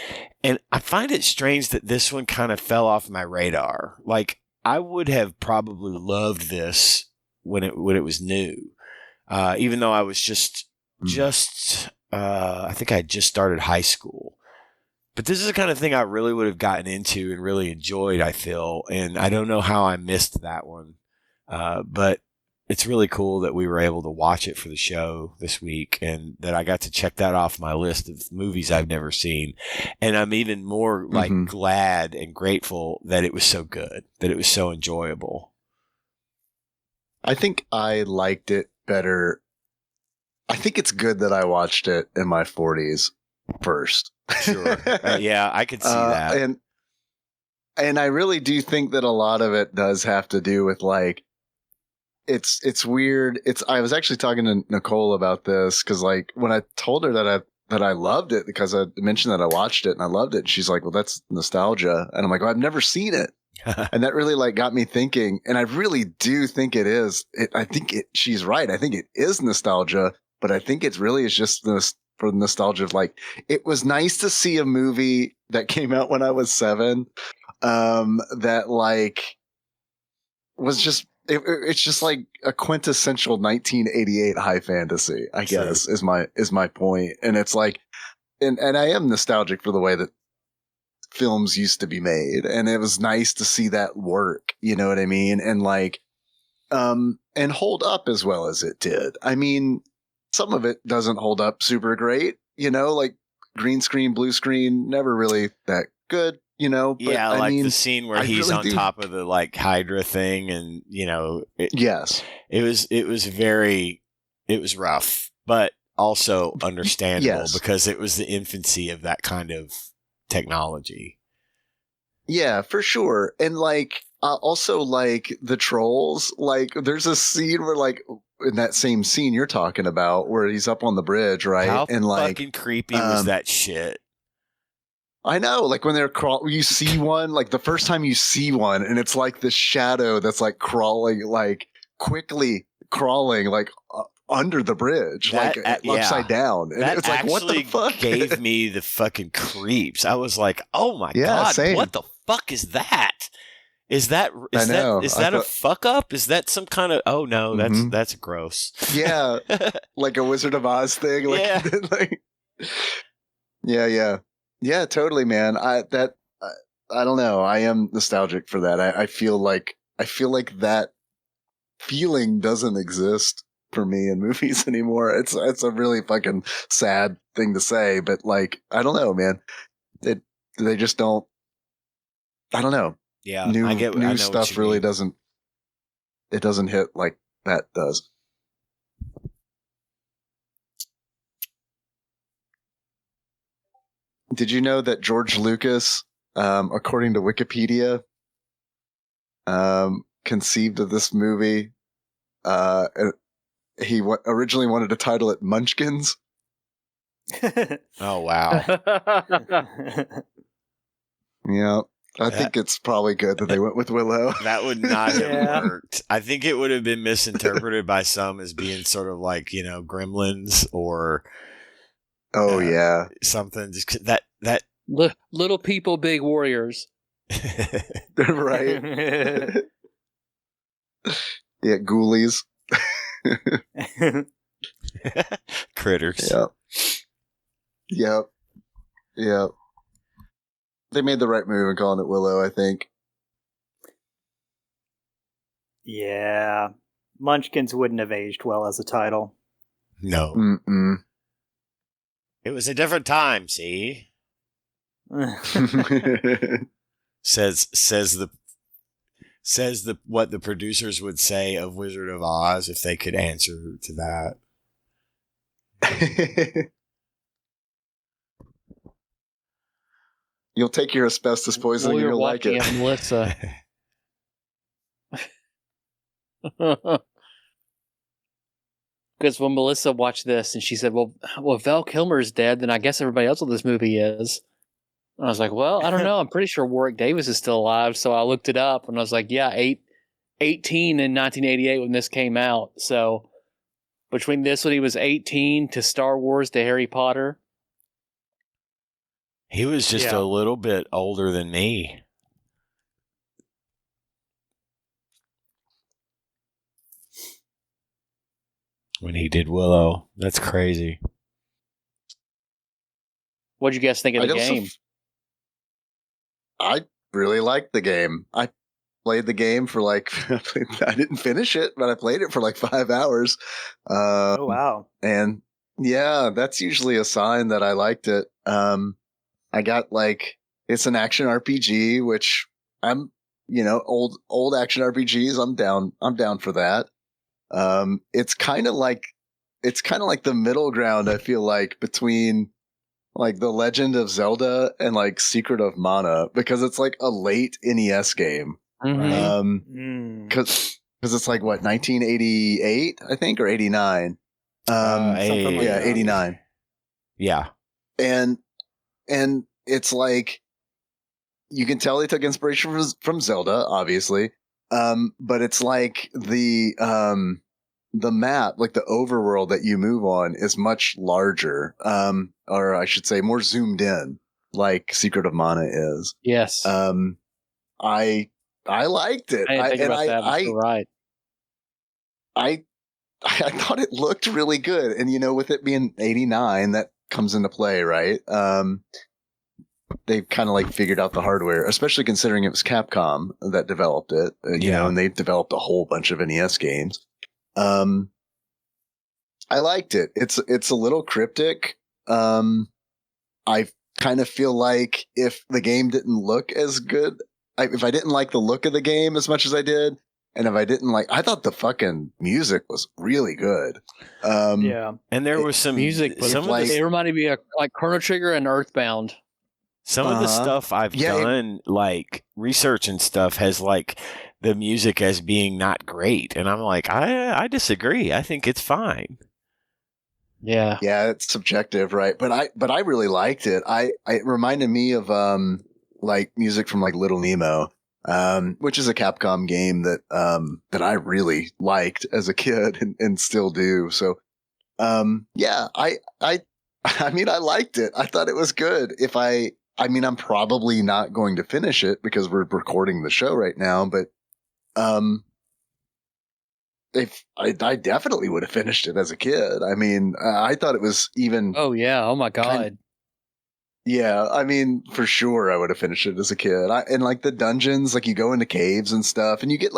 Speaker 3: and I find it strange that this one kind of fell off my radar. Like, I would have probably loved this when it was new, even though I was just I think I had just started high school. But this is the kind of thing I really would have gotten into and really enjoyed, I feel, and I don't know how I missed that one. But it's really cool that we were able to watch it for the show this week, and that I got to check that off my list of movies I've never seen. And I'm even more glad and grateful that it was so good, that it was so enjoyable.
Speaker 4: I think I liked it better. I think it's good that I watched it in my 40s first.
Speaker 3: Sure. Yeah, I could see that.
Speaker 4: And I really do think that a lot of it does have to do with, like, it's weird. I was actually talking to Nicole about this, because, like, when I told her that I loved it, because I mentioned that I watched it and I loved it, and she's like, well, that's nostalgia. And I'm like, well, I've never seen it. And that really, like, got me thinking. And I really do think it is. She's right. I think it is nostalgia, but I think it really is just for the nostalgia of, like, it was nice to see a movie that came out when I was 7, that, like, was just, it's just like a quintessential 1988 high fantasy, I guess, is my point. And it's like, and I am nostalgic for the way that films used to be made, and it was nice to see that work, you know what I mean? And, like, and hold up as well as it did. I mean, some of it doesn't hold up super great, you know, like green screen, blue screen, never really that good, you know? But,
Speaker 3: yeah, like the scene where he's really on top of the, like, Hydra thing, and, you know,
Speaker 4: yes,
Speaker 3: it was rough, but also understandable because it was the infancy of that kind of technology.
Speaker 4: Yeah, for sure. And, like, also, like, the trolls, like, there's a scene where, like, in that same scene you're talking about, where he's up on the bridge, right?
Speaker 3: How
Speaker 4: and, like,
Speaker 3: fucking creepy was that shit?
Speaker 4: I know, like, when they're you see one, like, the first time you see one, and it's like this shadow that's, like, crawling, like, quickly crawling, like, under the bridge, upside down. And
Speaker 3: that
Speaker 4: it's like, what the fuck?
Speaker 3: Gave me the fucking creeps. I was like, oh my God,
Speaker 4: same.
Speaker 3: What the fuck is that? Is that a fuck up? Is that some kind of, oh no, that's gross.
Speaker 4: Yeah. Like a Wizard of Oz thing. Like,
Speaker 3: yeah.
Speaker 4: Like, yeah. Yeah, totally, man. I don't know. I am nostalgic for that. I feel like that feeling doesn't exist for me in movies anymore. It's a really fucking sad thing to say, but like, I don't know, man. They just don't. I don't know.
Speaker 3: Yeah,
Speaker 4: New stuff really doesn't. It doesn't hit like that does. Did you know that George Lucas, according to Wikipedia, conceived of this movie? He originally wanted to title it Munchkins.
Speaker 3: Oh, wow.
Speaker 4: Yeah. I think it's probably good that they went with Willow.
Speaker 3: That would not have worked. I think it would have been misinterpreted by some as being sort of like, Gremlins or something. Just that
Speaker 2: little people, big warriors.
Speaker 4: Right. Yeah, ghoulies.
Speaker 3: Critters.
Speaker 4: Yep. They made the right move in calling it Willow, I think.
Speaker 5: Yeah. Munchkins wouldn't have aged well as a title.
Speaker 3: No.
Speaker 4: Mm-mm.
Speaker 3: It was a different time, see? says what the producers would say of Wizard of Oz if they could answer to that.
Speaker 4: You'll take your asbestos poisoning and you'll like it.
Speaker 2: Melissa. Because when Melissa watched this and she said, well, Val Kilmer's dead, then I guess everybody else in this movie is. And I was like, well, I don't know. I'm pretty sure Warwick Davis is still alive. So I looked it up and I was like, yeah, 18 in 1988 when this came out. So between this when he was 18 to Star Wars to Harry Potter.
Speaker 3: He was just a little bit older than me. When he did Willow. That's crazy.
Speaker 2: What'd you guys think of the game?
Speaker 4: I really liked the game. I played the game for I didn't finish it, but I played it for 5 hours.
Speaker 5: Oh, wow.
Speaker 4: And yeah, that's usually a sign that I liked it. I got it's an action RPG, which I'm, old action RPGs. I'm down for that. It's kind of like the middle ground, I feel like, between The Legend of Zelda and Secret of Mana, because it's a late NES game.
Speaker 2: Mm-hmm.
Speaker 4: Cause it's 1988, I think, or 89.
Speaker 5: Something like that.
Speaker 4: 89.
Speaker 3: Yeah.
Speaker 4: And it's you can tell they took inspiration from Zelda, obviously. But it's the map, the overworld that you move on is much larger. Or I should say more zoomed in, like Secret of Mana is.
Speaker 2: Yes.
Speaker 4: I liked it.
Speaker 2: I didn't think about that. You're right.
Speaker 4: I thought it looked really good. And, with it being 89, that comes into play, right? They've kind of figured out the hardware, especially considering it was Capcom that developed it, you know, and they've developed a whole bunch of NES games. I liked it. It's a little cryptic. I kind of feel like if the game didn't look as good, if I didn't like the look of the game as much as I did, and if I didn't I thought the fucking music was really good.
Speaker 5: Yeah.
Speaker 3: And there was some
Speaker 2: music. It reminded me of Chrono Trigger and Earthbound.
Speaker 3: Some of the stuff I've done, research and stuff, has the music as being not great, and I'm I disagree. I think it's fine.
Speaker 2: Yeah,
Speaker 4: it's subjective, right? But I really liked it. It reminded me of music from Little Nemo, which is a Capcom game that I really liked as a kid and still do. So, I liked it. I thought it was good. I'm probably not going to finish it because we're recording the show right now, but if I definitely would have finished it as a kid. I thought it was even.
Speaker 2: Oh yeah! Oh my god!
Speaker 4: For sure I would have finished it as a kid. And the dungeons, you go into caves and stuff, and you get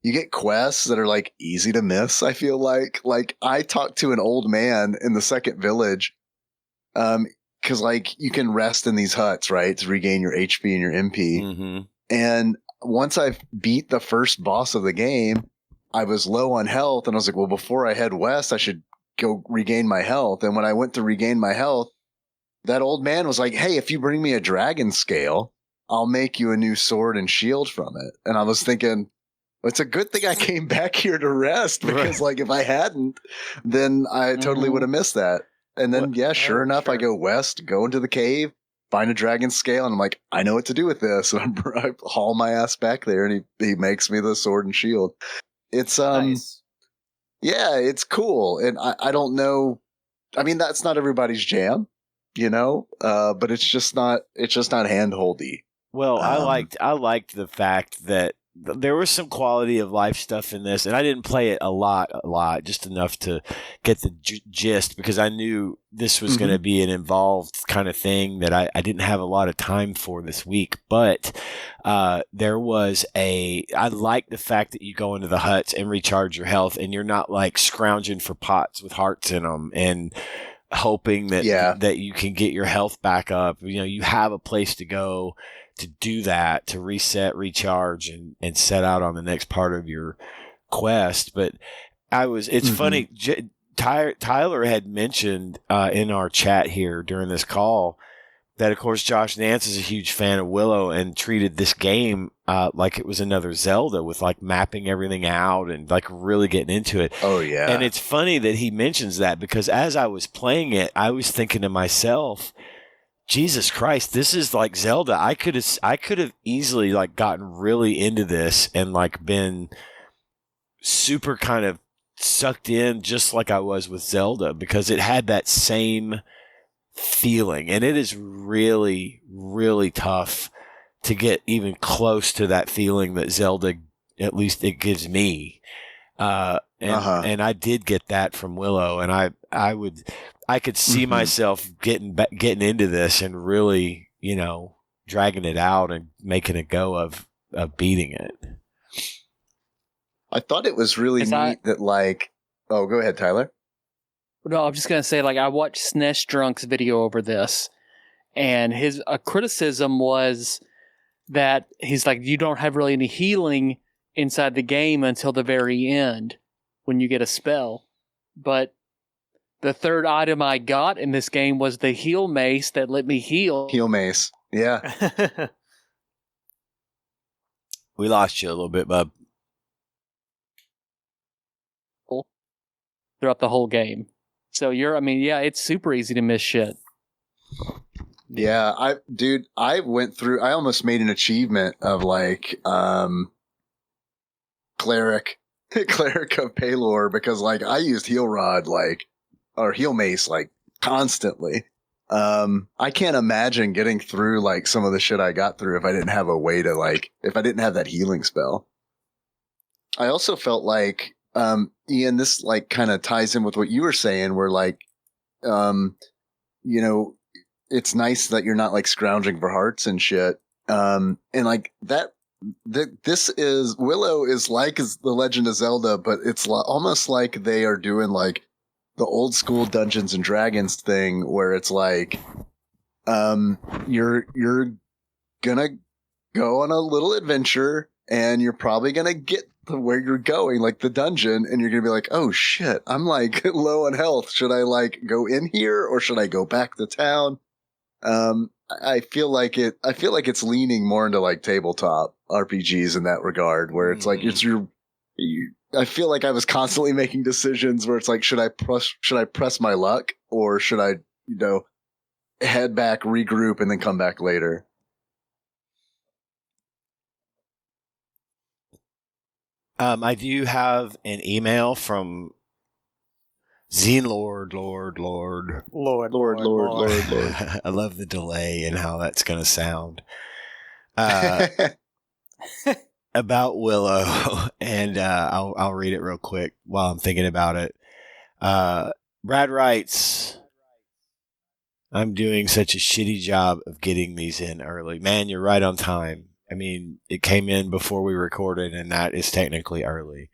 Speaker 4: you get quests that are like easy to miss. I feel like I talked to an old man in the second village, because like you can rest in these huts, right, to regain your HP and your MP.
Speaker 3: Mm-hmm.
Speaker 4: And once I beat the first boss of the game, I was low on health, and I was like, well, before I head west, I should go regain my health. And when I went to regain my health, that old man was like, hey, if you bring me a dragon scale, I'll make you a new sword and shield from it. And I was thinking, it's a good thing I came back here to rest, because like if I hadn't, then I totally would have missed that. And then, sure enough, I go west, go into the cave, find a dragon scale, and I'm like, I know what to do with this. And I haul my ass back there, and he makes me the sword and shield. It's
Speaker 5: Nice.
Speaker 4: Yeah, it's cool. And I don't know. I mean, that's not everybody's jam, but it's just not handholdy.
Speaker 3: Well, I liked the fact that there was some quality of life stuff in this, and I didn't play it a lot, just enough to get the gist, because I knew this was going to be an involved kind of thing that I didn't have a lot of time for this week. But there was I like the fact that you go into the huts and recharge your health, and you're not like scrounging for pots with hearts in them and hoping that that you can get your health back up. You have a place to go to do that, to reset, recharge, and set out on the next part of your quest. But it's funny, Tyler had mentioned in our chat here during this call that, of course, Josh Nance is a huge fan of Willow and treated this game like it was another Zelda, with like mapping everything out and like really getting into it.
Speaker 4: Oh, yeah.
Speaker 3: And it's funny that he mentions that, because as I was playing it, I was thinking to myself, Jesus Christ, this is like Zelda. I could have easily like gotten really into this and like been super kind of sucked in, just like I was with Zelda, because it had that same feeling. And it is really, really tough to get even close to that feeling that Zelda, at least it gives me. And I did get that from Willow, and I could see myself getting into this and really, dragging it out and making a go of beating it.
Speaker 4: I thought it was really neat that like, oh, go ahead, Tyler.
Speaker 2: No, I'm just going to say, like, I watched SNES Drunk's video over this, and his criticism was that he's like, you don't have really any healing inside the game until the very end when you get a spell. But the third item I got in this game was the heal mace that let me heal.
Speaker 4: Heal mace. Yeah.
Speaker 3: We lost you a little bit, bub.
Speaker 2: Throughout the whole game. So it's super easy to miss shit.
Speaker 4: Yeah, I went through, I almost made an achievement of like, cleric of Paylor, because like I used heal rod, or heal mace, like constantly. I can't imagine getting through like some of the shit I got through if I didn't have a way to if I didn't have that healing spell. I also felt like, Ian, this like kind of ties in with what you were saying, where like, it's nice that you're not like scrounging for hearts and shit. And like that, this is Willow is like the Legend of Zelda, but it's almost like they are doing like the old school Dungeons and Dragons thing, where it's like, you're gonna go on a little adventure, and you're probably gonna get to where you're going, like the dungeon, and you're gonna be like, oh shit, I'm like low on health. Should I like go in here, or should I go back to town? I feel like it's leaning more into like tabletop RPGs in that regard, where it's like I feel like I was constantly making decisions where it's like, should I press my luck, or should I, head back, regroup, and then come back later?
Speaker 3: I do have an email from Lord. I love the delay and how that's going to sound. About Willow, and I'll read it real quick while I'm thinking about it. Brad writes, I'm doing such a shitty job of getting these in early. Man, you're right on time. I mean, it came in before we recorded, and that is technically early.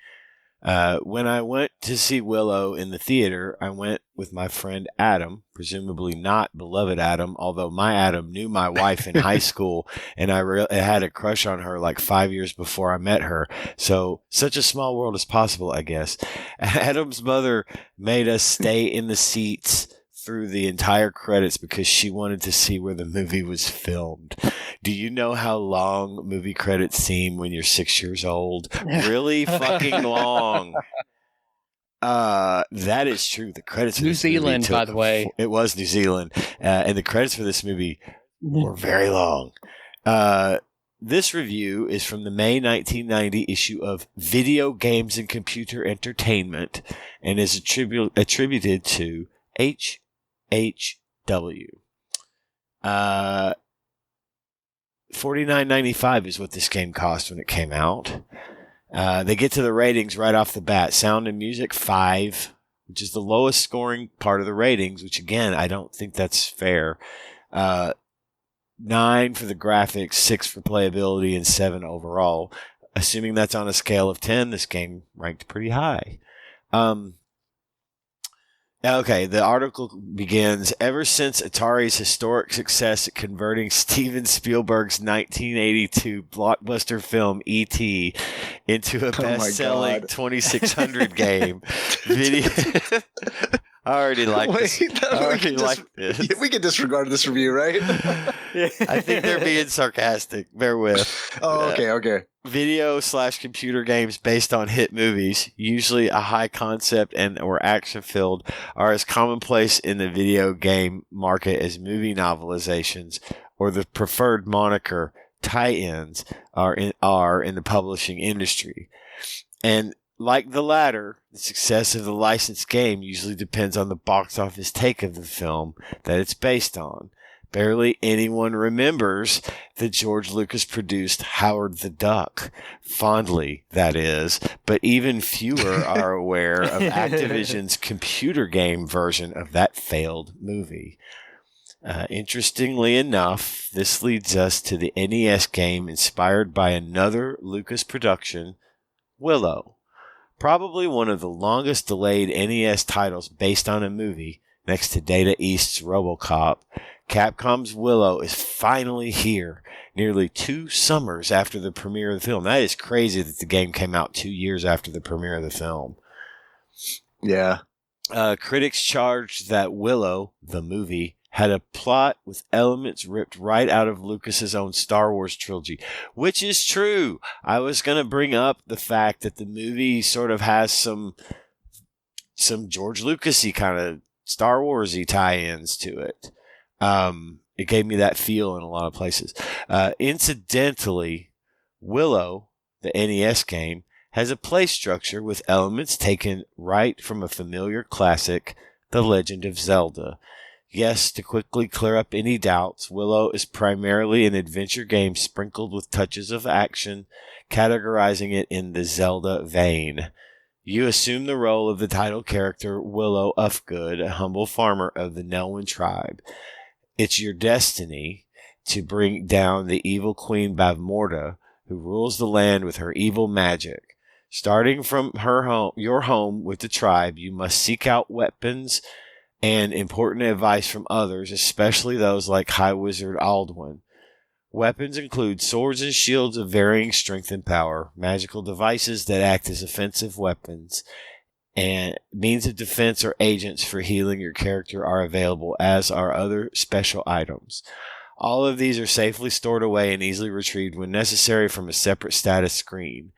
Speaker 3: When I went to see Willow in the theater, I went with my friend Adam, presumably not beloved Adam, although my Adam knew my wife in high school, and I had a crush on her like 5 years before I met her. So, such a small world as possible, I guess. Adam's mother made us stay in the seats through the entire credits because she wanted to see where the movie was filmed. Do you know how long movie credits seem when you're 6 years old? Really fucking long. That is true. The credits for
Speaker 2: New
Speaker 3: this movie
Speaker 2: Zealand, by the way.
Speaker 3: It was New Zealand. And the credits for this movie were very long. This review is from the May 1990 issue of Video Games and Computer Entertainment and is attributed to HHW. $49.95 is what this game cost when it came out. They get to the ratings right off the bat. Sound and music 5, which is the lowest scoring part of the ratings, which again, I don't think that's fair. 9 for the graphics, 6 for playability, and 7 overall. Assuming that's on a scale of 10, this game ranked pretty high. Okay, the article begins, ever since Atari's historic success at converting Steven Spielberg's 1982 blockbuster film E.T. into a best-selling 2600 game, video... I already like this.
Speaker 4: We can disregard this review, right?
Speaker 3: I think they're being sarcastic. Bear with.
Speaker 4: Oh, okay.
Speaker 3: Video/computer games based on hit movies, usually a high concept and or action filled, are as commonplace in the video game market as movie novelizations, or the preferred moniker tie-ins are in the publishing industry. And like the latter, the success of the licensed game usually depends on the box office take of the film that it's based on. Barely anyone remembers that George Lucas produced Howard the Duck. Fondly, that is. But even fewer are aware of Activision's computer game version of that failed movie. Interestingly enough, this leads us to the NES game inspired by another Lucas production, Willow. Probably one of the longest delayed NES titles based on a movie, next to Data East's RoboCop. Capcom's Willow is finally here, nearly 2 summers after the premiere of the film. That is crazy that the game came out 2 years after the premiere of the film.
Speaker 4: Yeah.
Speaker 3: Critics charged that Willow, the movie, had a plot with elements ripped right out of Lucas's own Star Wars trilogy, which is true. I was going to bring up the fact that the movie sort of has some George Lucas-y kind of Star Wars-y tie-ins to it. It gave me that feel in a lot of places. Incidentally, Willow, the NES game, has a play structure with elements taken right from a familiar classic, The Legend of Zelda. Yes, to quickly clear up any doubts, Willow is primarily an adventure game sprinkled with touches of action, categorizing it in the Zelda vein. You assume the role of the title character, Willow Ufgood, a humble farmer of the Nelwyn tribe. It's your destiny to bring down the evil Queen Bavmorda, who rules the land with her evil magic. Starting from your home with the tribe, you must seek out weapons and important advice from others, especially those like High Wizard Aldwin. Weapons include swords and shields of varying strength and power, magical devices that act as offensive weapons, and means of defense or agents for healing your character are available, as are other special items. All of these are safely stored away and easily retrieved when necessary from a separate status screen.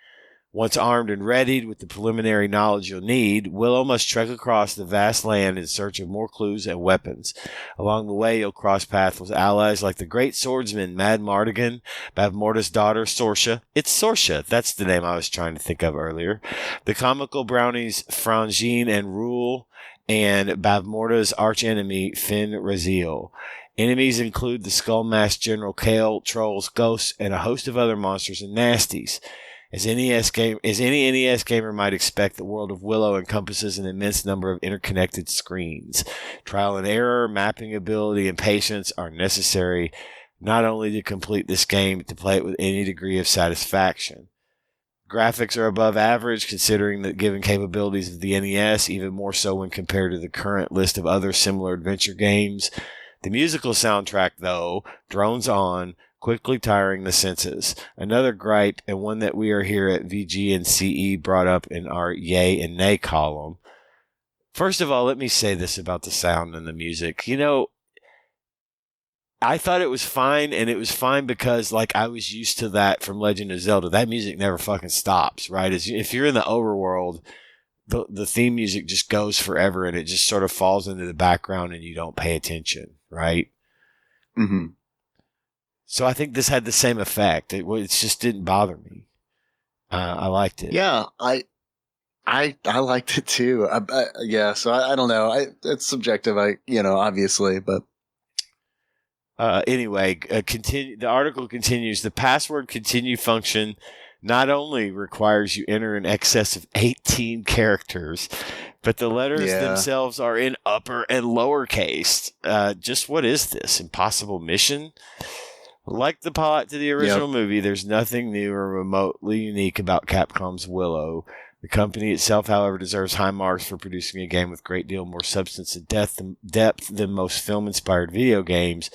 Speaker 3: Once armed and readied with the preliminary knowledge you'll need, Willow must trek across the vast land in search of more clues and weapons. Along the way, you'll cross paths with allies like the great swordsman Mad Mardigan, Bavmorda's daughter Sorsha. It's Sorsha, that's the name I was trying to think of earlier. The comical brownies Frangine and Rule, and Bavmorda's archenemy Fin Raziel. Enemies include the Skull-Masked General Kale, trolls, ghosts, and a host of other monsters and nasties. As any NES gamer might expect, the world of Willow encompasses an immense number of interconnected screens. Trial and error, mapping ability, and patience are necessary not only to complete this game, but to play it with any degree of satisfaction. Graphics are above average considering the given capabilities of the NES, even more so when compared to the current list of other similar adventure games. The musical soundtrack, though, drones on, quickly tiring the senses. Another gripe, and one that we are here at VG and CE brought up in our yay and nay column. First of all, let me say this about the sound and the music. You know, I thought it was fine, and it was fine because, like, I was used to that from Legend of Zelda. That music never fucking stops, right? If you're in the overworld, the theme music just goes forever, and it just sort of falls into the background, and you don't pay attention, right?
Speaker 4: Mm-hmm.
Speaker 3: So I think this had the same effect. It just didn't bother me. I liked it.
Speaker 4: Yeah, I liked it too. So I don't know. It's subjective. Obviously, but.
Speaker 3: Anyway, the article continues. The password continue function not only requires you enter in excess of 18 characters, but the letters themselves are in upper and lowercase. Just what is this? Impossible mission? Like the plot to the original movie, there's nothing new or remotely unique about Capcom's Willow. The company itself, however, deserves high marks for producing a game with a great deal more substance and depth than most film-inspired video games,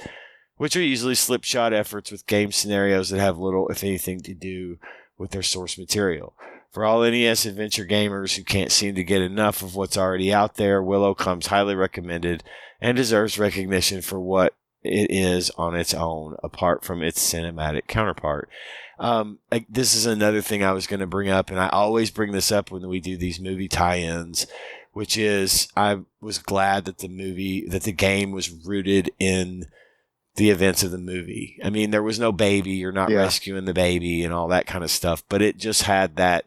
Speaker 3: which are usually slipshod efforts with game scenarios that have little, if anything, to do with their source material. For all NES adventure gamers who can't seem to get enough of what's already out there, Willow comes highly recommended and deserves recognition for what it is on its own, apart from its cinematic counterpart. This is another thing I was going to bring up, and I always bring this up when we do these movie tie-ins, which is I was glad that the game was rooted in the events of the movie. I mean, there was no baby, you're not rescuing the baby and all that kind of stuff, but it just had that,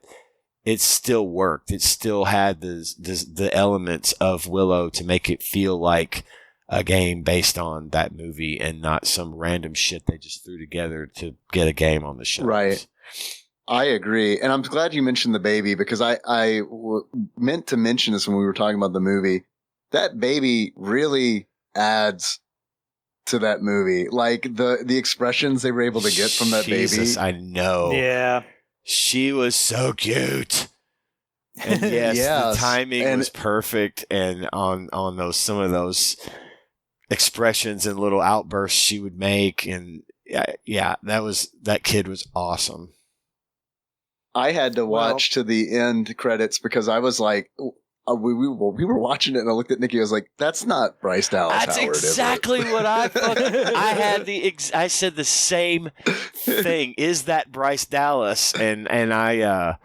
Speaker 3: it still worked. It still had the elements of Willow to make it feel like a game based on that movie and not some random shit they just threw together to get a game on the shelves.
Speaker 4: Right. I agree. And I'm glad you mentioned the baby because I meant to mention this when we were talking about the movie. That baby really adds to that movie. Like the expressions they were able to get from that
Speaker 3: Jesus,
Speaker 4: baby.
Speaker 3: I know.
Speaker 5: Yeah.
Speaker 3: She was so cute. And yes, the timing was perfect, and on some of those expressions and little outbursts she would make, and that kid was awesome.
Speaker 4: I had to watch to the end credits because I was like, we were watching it, and I looked at Nikki. I was like, "That's not Bryce Dallas
Speaker 3: That's
Speaker 4: Howard."
Speaker 3: Exactly what I thought. I said the same thing. Is that Bryce Dallas? And I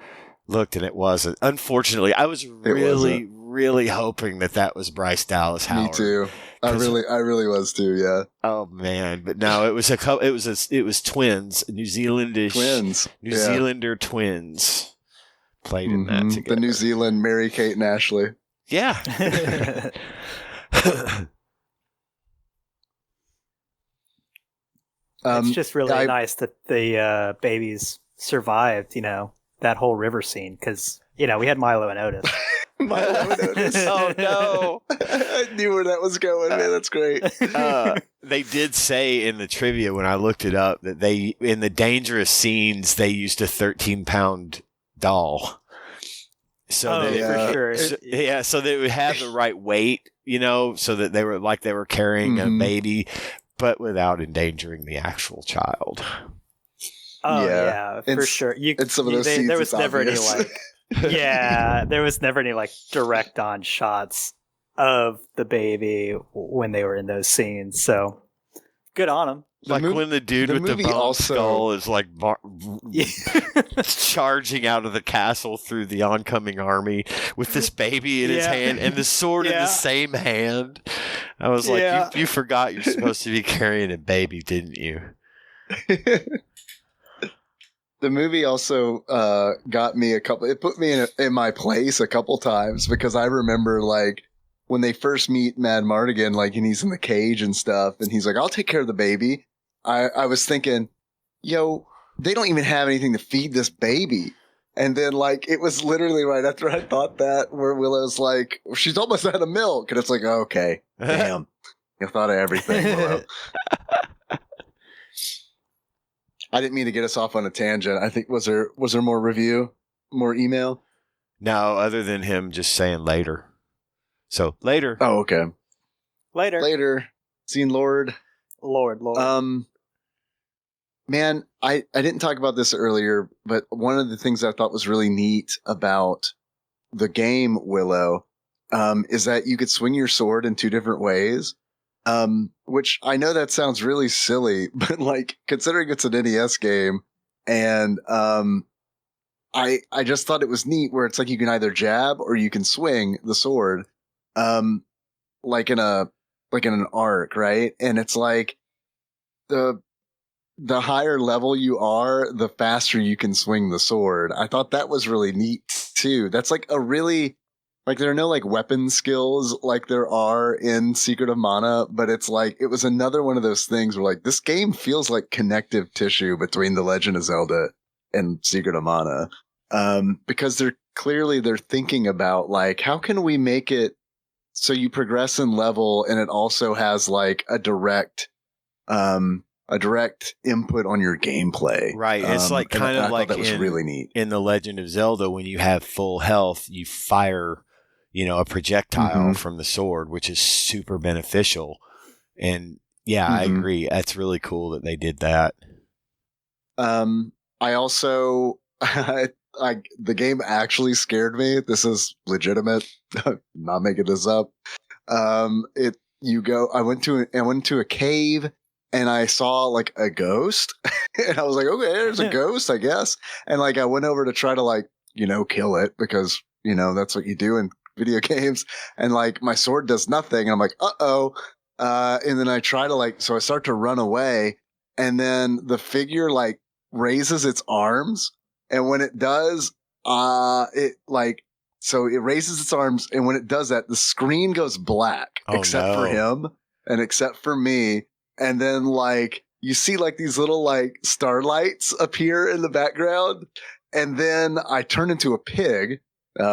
Speaker 3: looked, and it wasn't. Unfortunately, I was really hoping that was Bryce Dallas Howard.
Speaker 4: Me too. I really was too. Yeah.
Speaker 3: Oh man, but no, it was twins, New Zealander twins played in that together.
Speaker 4: The New Zealand Mary Kate and Ashley.
Speaker 3: Yeah.
Speaker 5: It's just really nice that the babies survived, that whole river scene, because, we had Milo and Otis.
Speaker 4: Milo and Otis.
Speaker 3: Oh, no.
Speaker 4: I knew where that was going, man. That's great.
Speaker 3: They did say in the trivia when I looked it up that in the dangerous scenes, they used a 13-pound doll. So
Speaker 5: for sure.
Speaker 3: So they would have the right weight, so that they were carrying a baby, but without endangering the actual child.
Speaker 5: Oh yeah, for sure.
Speaker 4: It's some of those scenes.
Speaker 5: There was never any there was never any direct on shots of the baby when they were in those scenes. So good on them.
Speaker 3: When the dude with the bone skull is charging out of the castle through the oncoming army with this baby in his hand and the sword in the same hand. I was like, you forgot you're supposed to be carrying a baby, didn't you?
Speaker 4: The movie also got me it put me in my place a couple times because I remember when they first meet Mad Mardigan, and he's in the cage and stuff, and he's like, "I'll take care of the baby." I was thinking, they don't even have anything to feed this baby. And then it was literally right after I thought that where Willow's like, she's almost out of milk. And it's like, okay, damn. You thought of everything, Willow. I didn't mean to get us off on a tangent. I think was there more review, more email?
Speaker 3: No, other than him just saying later. So later.
Speaker 4: Oh, okay.
Speaker 5: Later.
Speaker 4: Seen Lord.
Speaker 5: Lord.
Speaker 4: Man, I didn't talk about this earlier, but one of the things I thought was really neat about the game Willow is that you could swing your sword in 2 different ways. Which I know that sounds really silly, but like considering it's an NES game, and I just thought it was neat where it's like you can either jab or you can swing the sword, like in an arc, right? And it's like the higher level you are, the faster you can swing the sword. I thought that was really neat too. That's like a really, like, there are no like weapon skills like there are in Secret of Mana, but it's like, it was another one of those things where like this game feels like connective tissue between The Legend of Zelda and Secret of Mana. Because they're thinking about like, how can we make it so you progress in level and it also has like a direct input on your gameplay.
Speaker 3: Right. It's like kind of like
Speaker 4: that was really neat.
Speaker 3: In The Legend of Zelda, when you have full health, you fire, a projectile from the sword, which is super beneficial. And yeah, I agree. That's really cool that they did that.
Speaker 4: I also, the game actually scared me. This is legitimate. I'm not making this up. I went to a cave and I saw like a ghost and I was like, okay, there's a ghost, I guess. And like, I went over to try to like, kill it because, that's what you do in video games. And like my sword does nothing. And I'm like, uh-oh. And then I try to so I start to run away and then the figure like raises its arms. And when it does, it raises its arms. And when it does that, the screen goes black, except for him and except for me. And then like you see like these little like starlights appear in the background. And then I turn into a pig,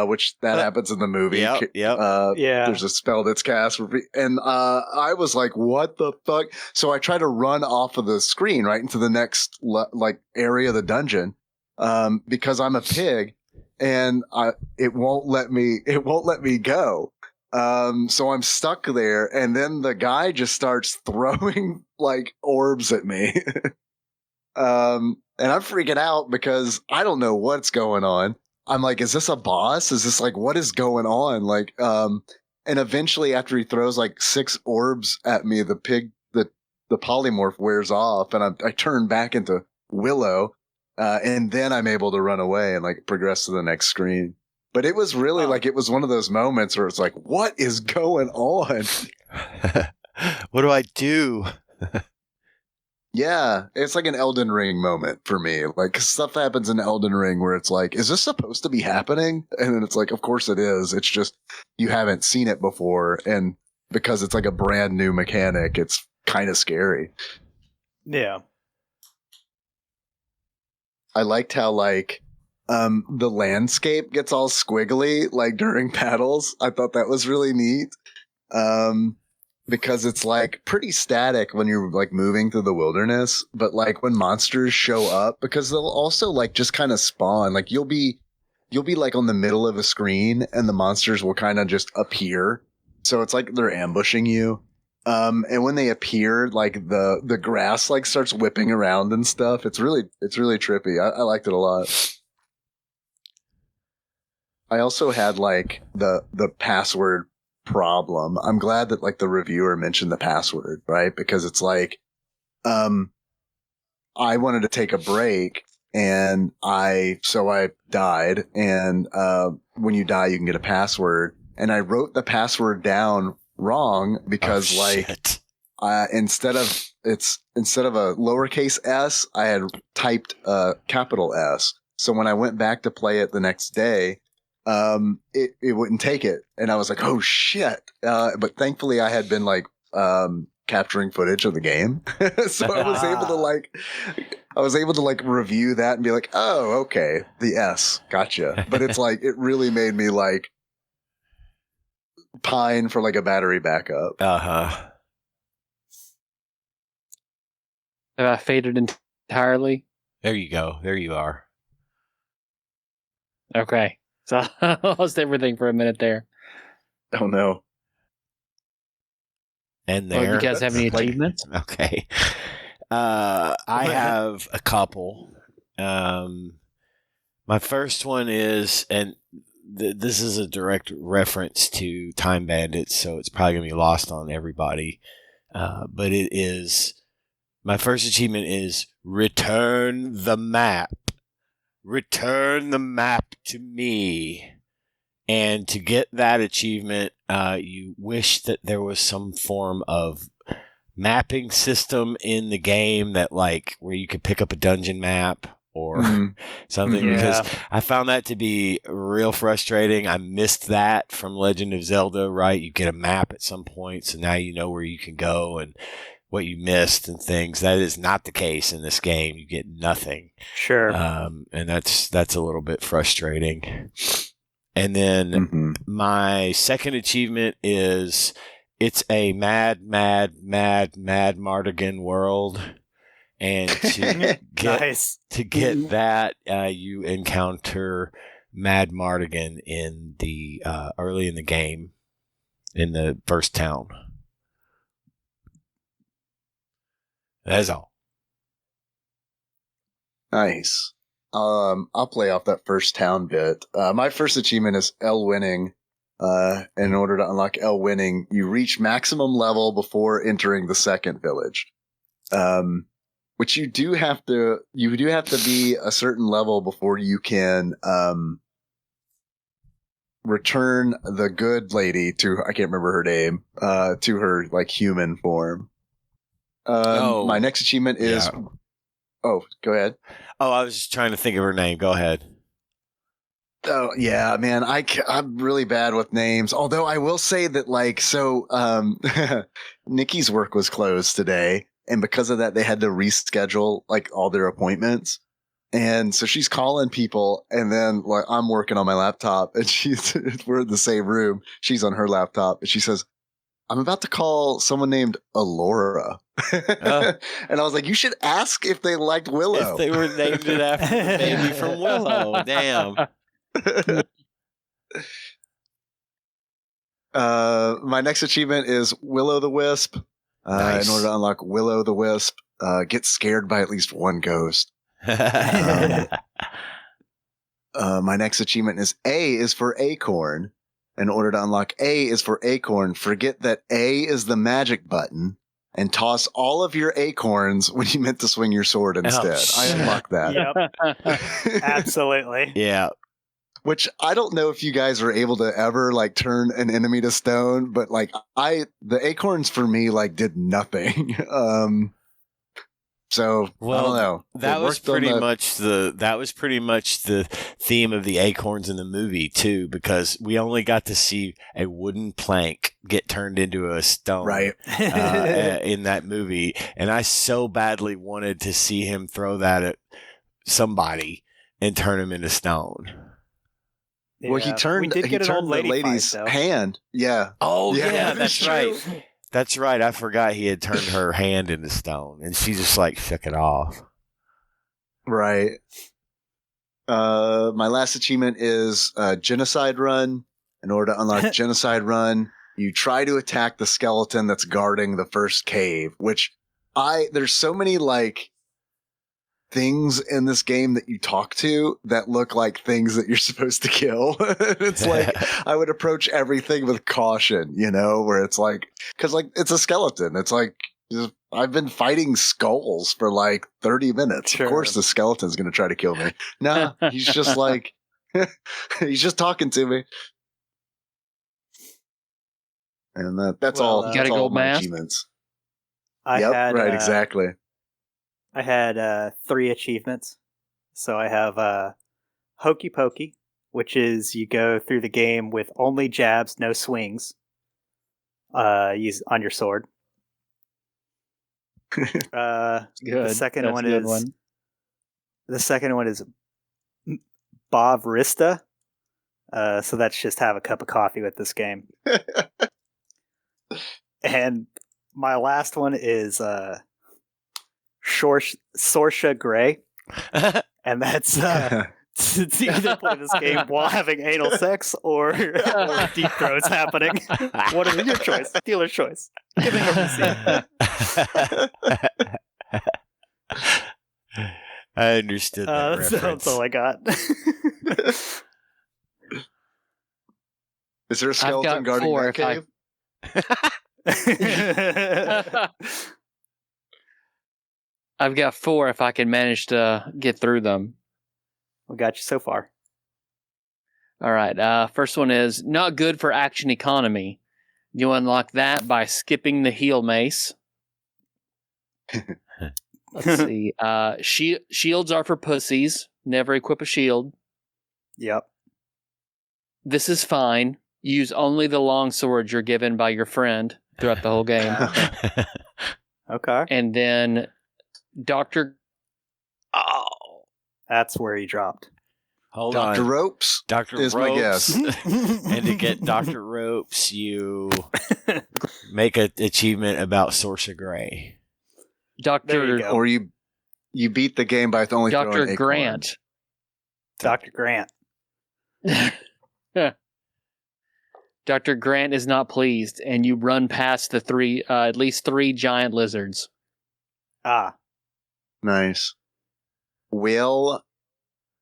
Speaker 4: which that happens in the movie.
Speaker 3: Yep.
Speaker 5: Yeah.
Speaker 4: There's a spell that's cast. And I was like, what the fuck? So I try to run off of the screen right into the next area of the dungeon because I'm a pig and it won't let me go. So I'm stuck there, and then the guy just starts throwing like orbs at me. And I'm freaking out because I don't know what's going on. I'm like, is this a boss? Is this like, what is going on? Like, and eventually after he throws like 6 orbs at me, the polymorph wears off and I turn back into Willow. And then I'm able to run away and like progress to the next screen. But it was really like, it was one of those moments where it's like, what is going on?
Speaker 3: What do I do?
Speaker 4: Yeah, it's like an Elden Ring moment for me. Like stuff happens in Elden Ring where it's like, is this supposed to be happening? And then it's like, of course it is. It's just, you haven't seen it before. And because it's like a brand new mechanic, it's kind of scary.
Speaker 5: Yeah.
Speaker 4: I liked how like, the landscape gets all squiggly like during battles. I thought that was really neat. Because it's like pretty static when you're like moving through the wilderness, but like when monsters show up, because they'll also like just kind of spawn, like you'll be like on the middle of a screen and the monsters will kind of just appear. So it's like they're ambushing you. And when they appear, like the grass like starts whipping around and stuff. It's really trippy. I liked it a lot. I also had like the password problem. I'm glad that like the reviewer mentioned the password, right? Because it's like, I wanted to take a break and I died. And, when you die, you can get a password. And I wrote the password down wrong because instead of a lowercase s, I had typed a capital S. So when I went back to play it the next day, it wouldn't take it. And I was like, oh shit. But thankfully I had been like, capturing footage of the game. So I was able to like review that and be like, oh, okay. The S, gotcha. But it's like, it really made me like pine for like a battery backup.
Speaker 3: Uh-huh.
Speaker 2: I faded into entirely.
Speaker 3: There you go. There you are.
Speaker 2: Okay. So I lost everything for a minute there.
Speaker 4: Oh no.
Speaker 3: And
Speaker 2: Well,
Speaker 3: there.
Speaker 2: you guys have any achievements?
Speaker 3: Okay. I have a couple. My first one is, and this is a direct reference to Time Bandits, so it's probably going to be lost on everybody. But it is, my first achievement is return the map. Return the map to me. And to get that achievement, you wish that there was some form of mapping system in the game that, like, where you could pick up a dungeon map or something, because I found that to be real frustrating. I missed that from Legend of Zelda, right? You get a map at some point, so now you know where you can go and what you missed and things. That is not the case in this game. You get nothing.
Speaker 5: Sure.
Speaker 3: And that's a little bit frustrating. And then my second achievement is it's a mad Mardigan world. And to get that, you encounter Mad Mardigan in the early in the game in the first town. That's all.
Speaker 4: Nice. I'll play off that first town bit. My first achievement is L winning. In order to unlock L winning, you reach maximum level before entering the second village. Which you do have to be a certain level before you can return the good lady to, I can't remember her name, to her like human form. My next achievement is Oh, go ahead.
Speaker 3: Oh, I was just trying to think of her name. Go ahead.
Speaker 4: Oh, yeah, man. I'm really bad with names. Although I will say that, like, so Nikki's work was closed today. And because of that, they had to reschedule, like, all their appointments. And so she's calling people. And then, like, I'm working on my laptop. And we're in the same room. She's on her laptop. And she says, I'm about to call someone named Alora. And I was like, you should ask if they liked Willow.
Speaker 3: If they were named it after the baby from Willow. Damn.
Speaker 4: My next achievement is Willow the Wisp.
Speaker 3: Nice.
Speaker 4: In order to unlock Willow the Wisp, get scared by at least one ghost. My next achievement is A is for Acorn. In order to unlock A is for Acorn, forget that A is the magic button and toss all of your acorns when you meant to swing your sword instead. I unlocked that.
Speaker 5: Yep. Absolutely.
Speaker 3: Yeah.
Speaker 4: Which I don't know if you guys are able to ever like turn an enemy to stone, but like the acorns for me like did nothing. So I don't know.
Speaker 3: That was pretty much the theme of the acorns in the movie too, because we only got to see a wooden plank get turned into a stone,
Speaker 4: right?
Speaker 3: In that movie, and I so badly wanted to see him throw that at somebody and turn him into stone.
Speaker 4: Yeah. Well, he turned the lady's hand. Yeah.
Speaker 3: Oh yeah, that's right. That's right. I forgot he had turned her hand into stone, and she just like shook it off.
Speaker 4: Right. My last achievement is Genocide Run. In order to unlock Genocide Run, you try to attack the skeleton that's guarding the first cave. Which there's so many like things in this game that you talk to that look like things that you're supposed to kill. It's like I would approach everything with caution, you know, where it's like, because like it's a skeleton. It's like I've been fighting skulls for like 30 minutes. Sure. Of course the skeleton's going to try to kill me. Nah, he's just like, he's just talking to me. And that's all.
Speaker 2: You got a gold mask?
Speaker 4: Achievements.
Speaker 5: Exactly.
Speaker 4: I
Speaker 5: had 3 achievements. So I have Hokey Pokey, which is you go through the game with only jabs, no swings. Use on your sword.
Speaker 2: Good.
Speaker 5: The second one is Bovrista. So that's just have a cup of coffee with this game. And my last one is Sorsha Gray, and that's to either play this game while having anal sex or deep throats happening. What is your choice? Dealer's choice. Give him a receipt.
Speaker 3: I understood that reference.
Speaker 5: That's all I got.
Speaker 4: Is there a skeleton guarding that cave?
Speaker 2: I've got 4 if I can manage to get through them.
Speaker 5: We got you so far.
Speaker 2: All right. First one is not good for action economy. You unlock that by skipping the heal mace. Let's see. Shields are for pussies. Never equip a shield.
Speaker 5: Yep.
Speaker 2: This is fine. Use only the long sword you're given by your friend throughout the whole game.
Speaker 5: Okay.
Speaker 2: And then Dr. Oh.
Speaker 5: That's where he dropped.
Speaker 3: Hold on.
Speaker 4: Dr. Ropes
Speaker 3: Dr.
Speaker 4: is
Speaker 3: Ropes.
Speaker 4: my guess.
Speaker 3: And to get Dr. Ropes, you make an achievement about Sorsha Gray.
Speaker 4: Or you beat the game by only throwing
Speaker 2: Dr. Grant.
Speaker 5: Dr. Grant.
Speaker 2: Dr. Grant is not pleased, and you run past the at least 3 giant lizards.
Speaker 5: Ah.
Speaker 4: Nice. Well,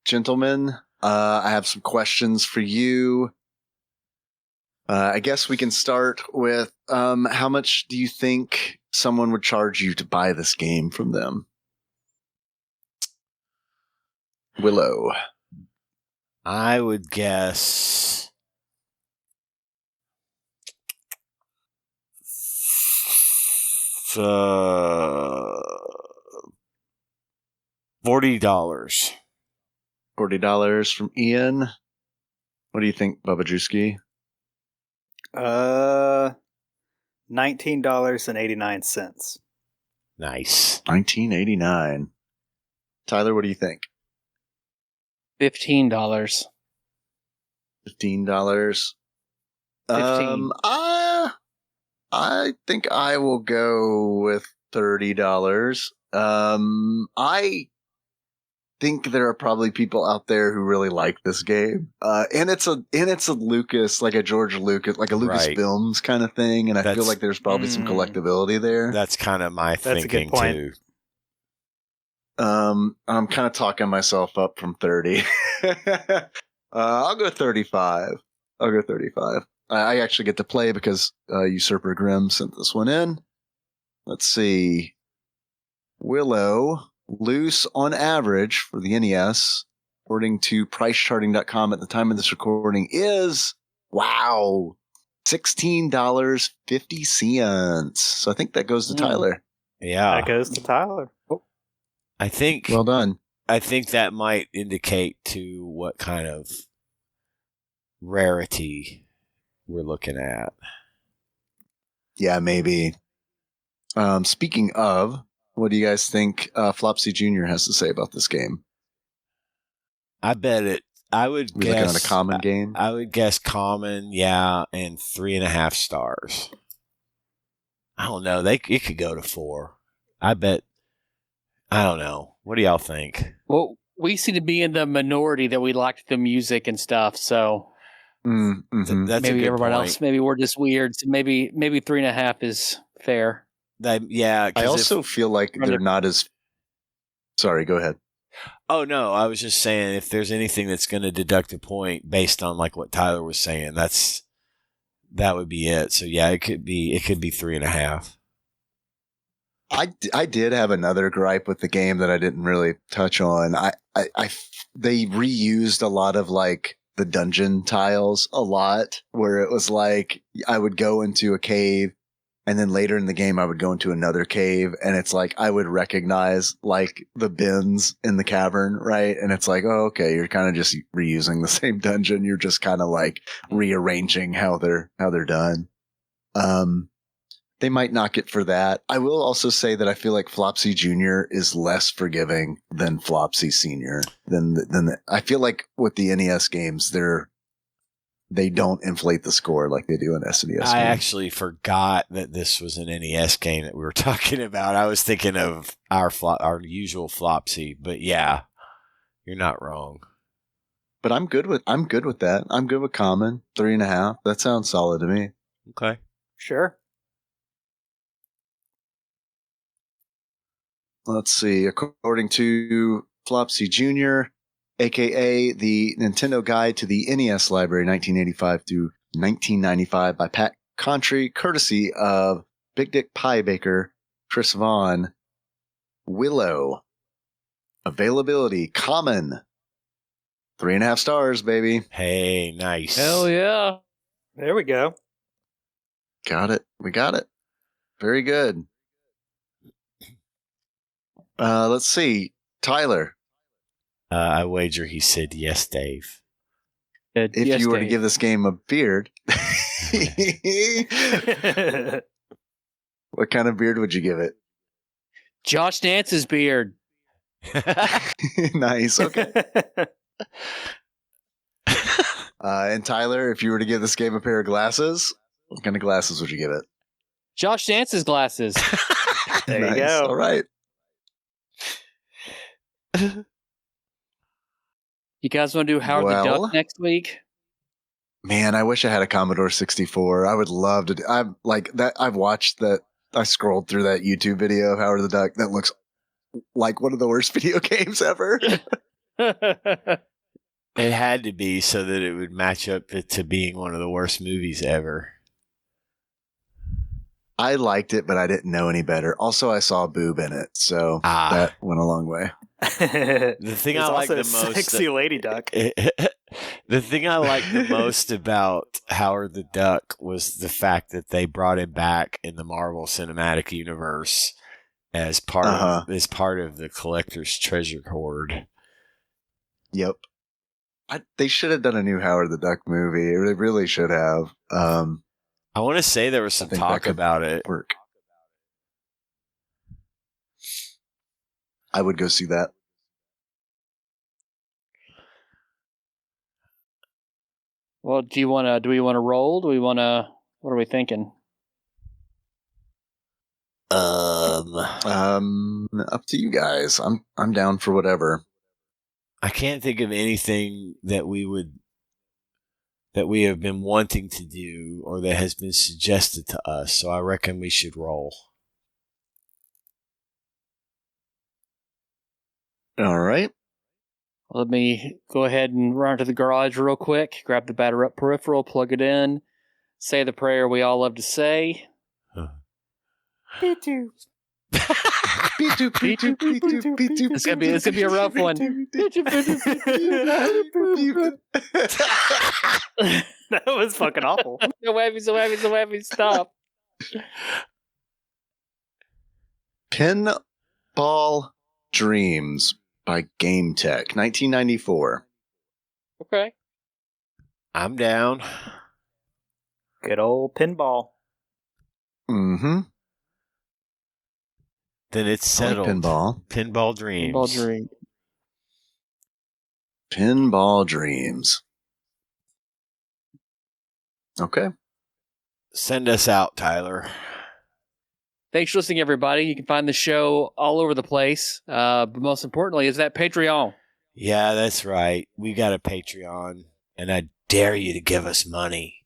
Speaker 4: gentlemen, I have some questions for you. I guess we can start with how much do you think someone would charge you to buy this game from them? Willow.
Speaker 3: I would guess $40.
Speaker 4: $40 from Ian. What do you think, Bubba Drewski?
Speaker 5: $19.89.
Speaker 3: Nice.
Speaker 4: $19.89. Tyler, what do you think?
Speaker 2: $15.
Speaker 4: $15.
Speaker 2: 15.
Speaker 4: I think I will go with $30. I think there are probably people out there who really like this game. And it's a Lucas, like a George Lucas, like a Lucasfilms kind of thing. And I feel like there's probably some collectability there.
Speaker 3: That's kind of my thinking too.
Speaker 4: I'm kind of talking myself up from 30. I'll go 35. I actually get to play because Usurper Grimm sent this one in. Let's see. Willow, loose on average for the NES, according to pricecharting.com at the time of this recording, is, wow, $16.50. So I think that goes to Tyler.
Speaker 3: Yeah.
Speaker 5: That goes to Tyler.
Speaker 3: I think.
Speaker 4: Well done.
Speaker 3: I think that might indicate to what kind of rarity we're looking at.
Speaker 4: Yeah, maybe. Speaking of, what do you guys think Flopsy Jr. has to say about this game?
Speaker 3: I bet it. I would
Speaker 4: We're
Speaker 3: guess
Speaker 4: looking at a common game.
Speaker 3: I would guess common, yeah, and 3.5 stars. I don't know. It could go to 4. I bet. I don't know. What do y'all think?
Speaker 2: Well, we seem to be in the minority that we liked the music and stuff, so
Speaker 4: Mm-hmm.
Speaker 3: That's
Speaker 2: maybe
Speaker 3: a good
Speaker 2: everyone
Speaker 3: point.
Speaker 2: else, maybe we're just weird. So maybe 3.5 is fair.
Speaker 3: Yeah.
Speaker 4: I also feel like they're not as. Sorry, go ahead.
Speaker 3: Oh no, I was just saying if there's anything that's going to deduct a point based on like what Tyler was saying, that would be it. So yeah, it could be 3.5.
Speaker 4: I did have another gripe with the game that I didn't really touch on. They reused a lot of like the dungeon tiles a lot, where it was like I would go into a cave and then later in the game I would go into another cave, and it's like I would recognize like the bins in the cavern, right? And it's like, oh, okay, you're kind of just reusing the same dungeon. You're just kind of like rearranging how they're done. They might knock it for that. I will also say that I feel like Flopsy Jr. is less forgiving than Flopsy Sr. I feel like with the NES games, they're they don't inflate the score like they do in SNES.
Speaker 3: I actually forgot that this was an NES game that we were talking about. I was thinking of our usual Flopsy, but yeah, you're not wrong.
Speaker 4: But I'm good with that. I'm good with common 3.5. That sounds solid to me.
Speaker 3: Okay,
Speaker 5: Sure.
Speaker 4: Let's see. According to Flopsy Jr., aka the Nintendo Guide to the NES Library 1985 through 1995 by Pat Contry, courtesy of Big Dick Pie Baker, Chris Vaughn. Willow. Availability, common. 3.5 stars, baby.
Speaker 3: hey, nice.
Speaker 2: Hell yeah.
Speaker 5: There we go.
Speaker 4: Got it. We got it. Very good. Let's see. Tyler,
Speaker 3: I wager he said yes, Dave.
Speaker 4: if you were to give this game a beard, what kind of beard would you give it?
Speaker 2: Josh Dance's beard.
Speaker 4: Nice. Okay. And Tyler, if you were to give this game a pair of glasses, what kind of glasses would you give it?
Speaker 2: Josh Dance's glasses.
Speaker 5: There
Speaker 4: Nice.
Speaker 5: you go.
Speaker 4: All right.
Speaker 2: You guys want to do Howard the
Speaker 4: Well-
Speaker 2: Duck next week?
Speaker 4: Man, I wish I had a Commodore 64. I would love to. I'm like that. I've watched that. I scrolled through that YouTube video of Howard the Duck. That looks like one of the worst video games ever.
Speaker 3: It had to be so that it would match up to being one of the worst movies ever.
Speaker 4: I liked it, but I didn't know any better. Also, I saw a boob in it, so that went a long way.
Speaker 3: The thing I like the most,
Speaker 5: sexy lady duck.
Speaker 3: the thing I liked the most about Howard the Duck was the fact that they brought him back in the Marvel Cinematic Universe as part of the collector's treasure hoard.
Speaker 4: Yep. They should have done a new Howard the Duck movie. They really should have.
Speaker 3: I want to say there was some talk about it.
Speaker 4: Work. I would go see that.
Speaker 2: Well, do we want to roll? What are we thinking?
Speaker 4: Up to you guys. I'm down for whatever.
Speaker 3: I can't think of anything that we have been wanting to do or that has been suggested to us, so I reckon we should roll.
Speaker 4: All right.
Speaker 2: Let me go ahead and run to the garage real quick, grab the batter up peripheral, plug it in, say the prayer we all love to say.
Speaker 5: P2.
Speaker 2: It's gonna be a rough one.
Speaker 5: That was fucking awful.
Speaker 2: So happy, stop.
Speaker 4: Pinball Dreams by Game Tech, 1994.
Speaker 2: Okay.
Speaker 3: I'm down.
Speaker 5: Good old pinball.
Speaker 4: Mm-hmm.
Speaker 3: Then it's settled.
Speaker 4: Pinball.
Speaker 3: Pinball Dreams.
Speaker 2: Pinball Dream.
Speaker 4: Pinball Dreams. Okay.
Speaker 3: Send us out, Tyler.
Speaker 2: Thanks for listening, everybody. You can find the show all over the place. But most importantly, is that Patreon.
Speaker 3: Yeah, that's right. We got a Patreon, and I dare you to give us money.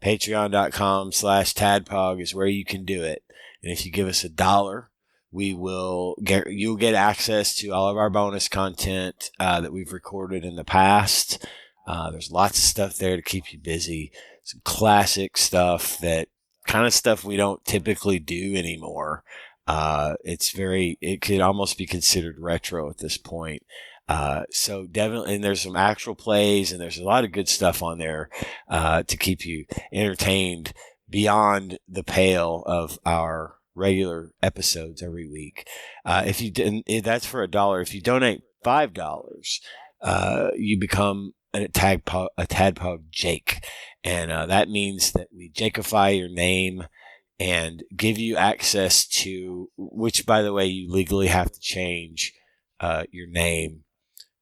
Speaker 3: Patreon.com/TADPOG is where you can do it. And if you give us $1, you'll get access to all of our bonus content that we've recorded in the past. There's lots of stuff there to keep you busy. Some classic stuff, that kind of stuff we don't typically do anymore. It could almost be considered retro at this point. So definitely, and there's some actual plays, and there's a lot of good stuff on there to keep you entertained beyond the pale of our regular episodes every week. If that's for $1. If you donate $5, you become a Tadpog Jake, and that means that we Jakeify your name and give you access to, which, by the way, you legally have to change your name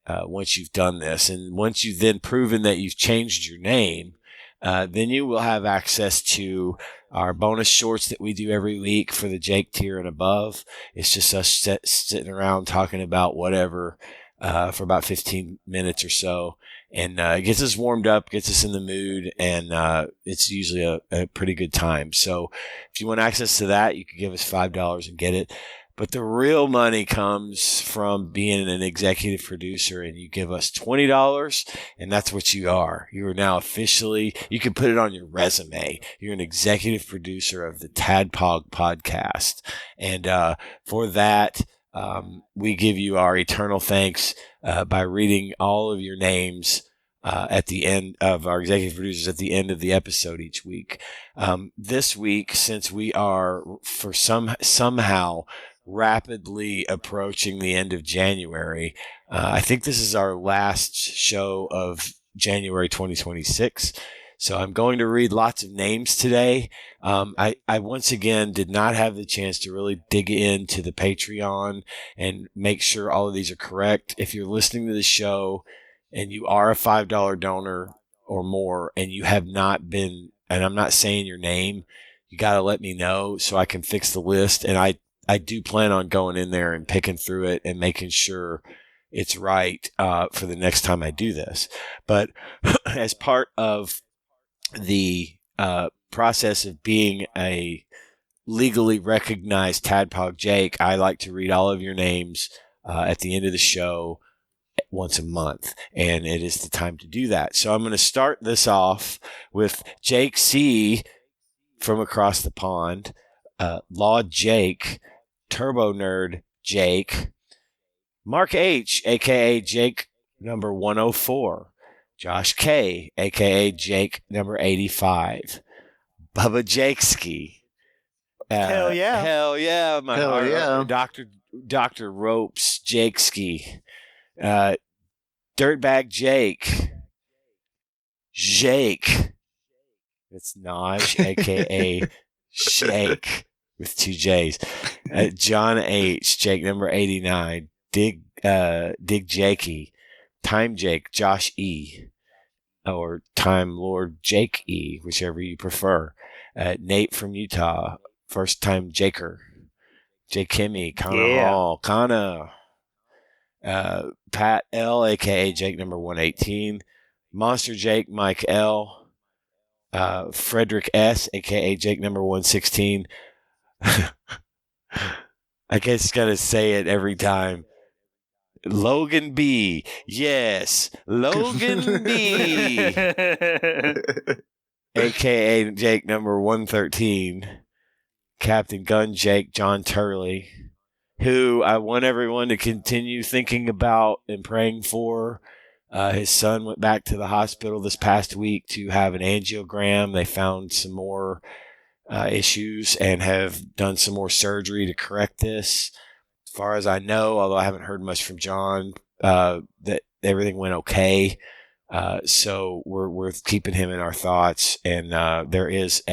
Speaker 3: once you've done this, and once you've then proven that you've changed your name, then you will have access to our bonus shorts that we do every week for the Jake tier and above. It's just us sitting around talking about whatever for about 15 minutes or so. And it gets us warmed up, gets us in the mood, and it's usually a pretty good time. So if you want access to that, you can give us $5 and get it. But the real money comes from being an executive producer, and you give us $20, and that's what you are. You are now officially, you can put it on your resume. You're an executive producer of the TADPOG podcast. And for that, we give you our eternal thanks by reading all of your names at the end of our executive producers at the end of the episode each week. This week, since we are for somehow rapidly approaching the end of January, I think this is our last show of January 2026. So I'm going to read lots of names today. I once again did not have the chance to really dig into the Patreon and make sure all of these are correct. If you're listening to the show and you are a $5 donor or more and you have not been, and I'm not saying your name, you got to let me know so I can fix the list. And I do plan on going in there and picking through it and making sure it's right for the next time I do this. But as part of the process of being a legally recognized Tadpog Jake, I like to read all of your names at the end of the show once a month, and it is the time to do that. So I'm going to start this off with Jake C from across the pond, Law Jake, Turbo Nerd Jake, Mark H, aka Jake number 104, Josh K, aka Jake number 85, Bubba Jakeski.
Speaker 5: Hell yeah.
Speaker 3: Hell yeah.
Speaker 4: Hell yeah.
Speaker 3: Dr. Ropes Jakeski. Dirtbag Jake. Jake. It's Naj, aka Shake, with 2 J's. John H, Jake number 89. Dig Jakey. Time Jake, Josh E. Or Time Lord Jake E, whichever you prefer. Nate from Utah. First Time Jaker. Jake Kimmy. Connor Hall. Connor. Pat L, aka Jake number 118. Monster Jake, Mike L. Frederick S, aka Jake number 116. I guess gotta say it every time. Logan B. Yes, Logan B. AKA Jake number 113. Captain Gun Jake John Turley, who I want everyone to continue thinking about and praying for. His son went back to the hospital this past week to have an angiogram. They found some more issues and have done some more surgery to correct this. As far as I know, although I haven't heard much from John, that everything went okay. So we're keeping him in our thoughts. And there is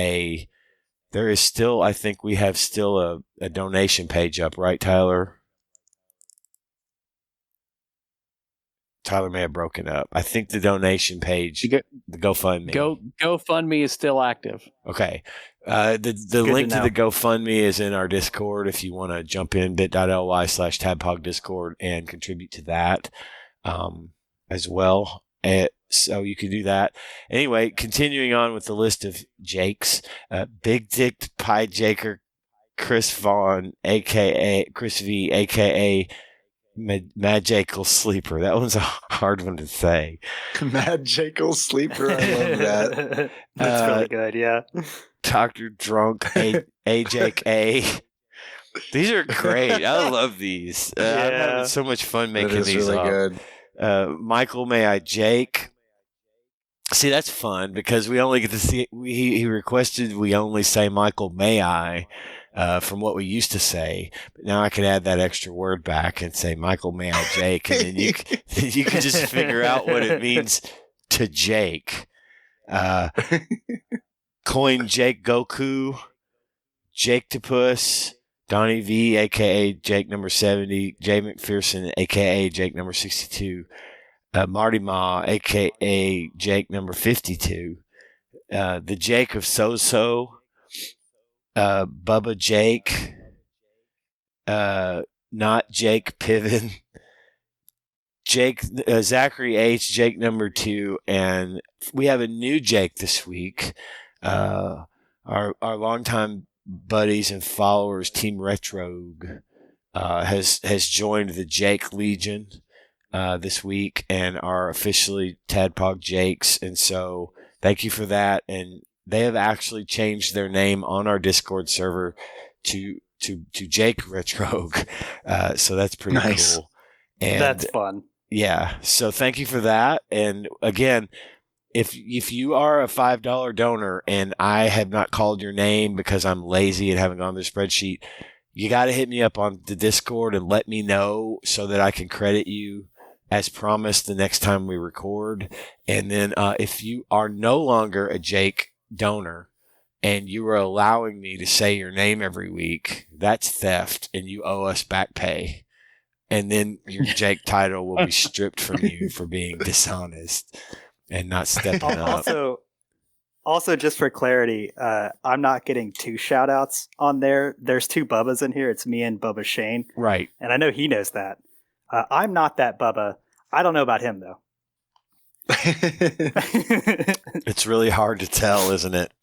Speaker 3: still, I think we have still a donation page up, right, Tyler? Tyler may have broken up. I think the donation page, the GoFundMe.
Speaker 2: GoFundMe is still active.
Speaker 3: Okay. The link to the GoFundMe is in our Discord if you want to jump in, bit.ly/Tadpog Discord and contribute to that as well. So you can do that. Anyway, continuing on with the list of Jakes, Big Dick Pie Jaker, Chris Vaughn, a.k.a. Chris V, a.k.a. Magical Sleeper. That one's a hard one to say.
Speaker 4: Magical Sleeper. I love that.
Speaker 5: That's really good, yeah.
Speaker 3: Dr. Drunk, AJK. These are great. I love these. I'm having so much fun making these
Speaker 4: really
Speaker 3: up.
Speaker 4: Good.
Speaker 3: Michael, may I Jake? See, that's fun because we only get to see. He requested we only say Michael, may I, from what we used to say. But now I can add that extra word back and say Michael, may I Jake, and then you can just figure out what it means to Jake. Coin Jake Goku, Jaketopus, Donnie V, a.k.a. Jake number 70, Jay McPherson, a.k.a. Jake number 62, Marty Ma, a.k.a. Jake number 52, the Jake of So-So, Bubba Jake, not Jake Piven, Jake, Zachary H, Jake number 2, and we have a new Jake this week. Our longtime buddies and followers, Team Retrogue, has joined the Jake Legion this week and are officially TADPOG Jakes, and so thank you for that. And they have actually changed their name on our Discord server to Jake Retrogue, so that's pretty
Speaker 4: nice.
Speaker 3: Cool. And
Speaker 5: that's fun.
Speaker 3: Yeah, so thank you for that. And again, if you are a $5 donor and I have not called your name because I'm lazy and haven't gone to the spreadsheet, you got to hit me up on the Discord and let me know so that I can credit you as promised the next time we record. And then if you are no longer a Jake donor and you are allowing me to say your name every week, that's theft and you owe us back pay. And then your Jake title will be stripped from you for being dishonest and not stepping up.
Speaker 5: Also, just for clarity, I'm not getting 2 shout-outs on there. There's 2 Bubbas in here. It's me and Bubba Shane.
Speaker 3: Right.
Speaker 5: And I know he knows that. I'm not that Bubba. I don't know about him, though.
Speaker 3: It's really hard to tell, isn't it?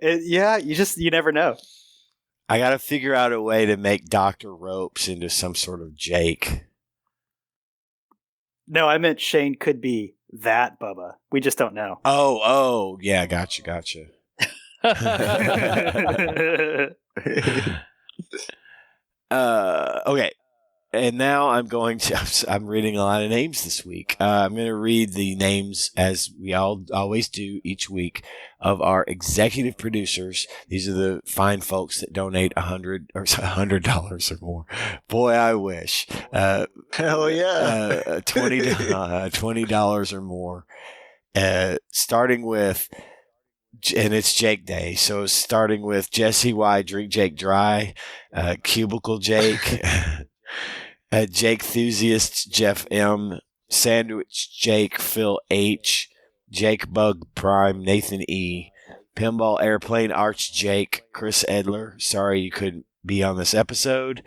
Speaker 5: Yeah, you never know.
Speaker 3: I got to figure out a way to make Dr. Ropes into some sort of Jake.
Speaker 5: No, I meant Shane could be that Bubba. We just don't know.
Speaker 3: Oh, yeah, gotcha. Okay. And now I'm reading a lot of names this week. I'm going to read the names, as we always do each week, of our executive producers. These are the fine folks that donate $100 or more. Boy, I wish.
Speaker 4: Hell yeah.
Speaker 3: $20 or more. Starting with, and it's Jake Day, so starting with Jesse Y, Drink Jake Dry, Cubicle Jake, Jake Enthusiast, Jeff M, Sandwich Jake, Phil H, Jake Bug Prime, Nathan E, Pinball Airplane Arch Jake, Chris Edler, sorry you couldn't be on this episode,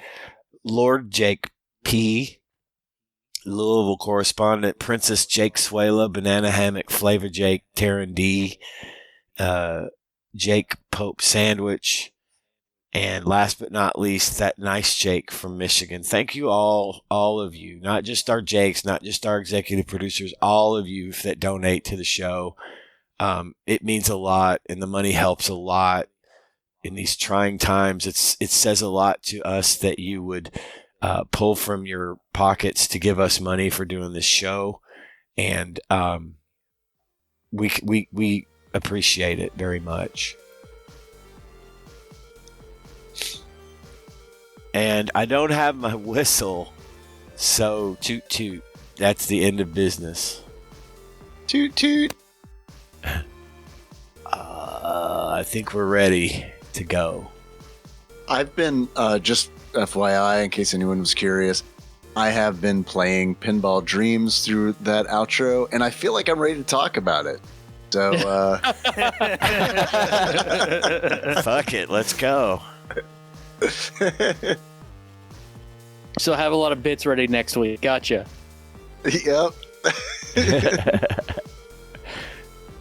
Speaker 3: Lord Jake P, Louisville correspondent, Princess Jake Swayla, Banana Hammock, Flavor Jake, Taryn D, Jake Pope Sandwich, and last but not least, that nice Jake from Michigan. Thank you all of you, not just our Jakes, not just our executive producers, all of you that donate to the show. It means a lot, and the money helps a lot in these trying times. It says a lot to us that you would pull from your pockets to give us money for doing this show, and we appreciate it very much. And I don't have my whistle, so toot toot. That's the end of business.
Speaker 4: Toot toot.
Speaker 3: I think we're ready to go.
Speaker 4: I've been, just FYI, in case anyone was curious, I have been playing Pinball Dreams through that outro, and I feel like I'm ready to talk about it. So,
Speaker 3: fuck it, let's go.
Speaker 2: So have a lot of bits ready next week. Gotcha.
Speaker 4: Yep.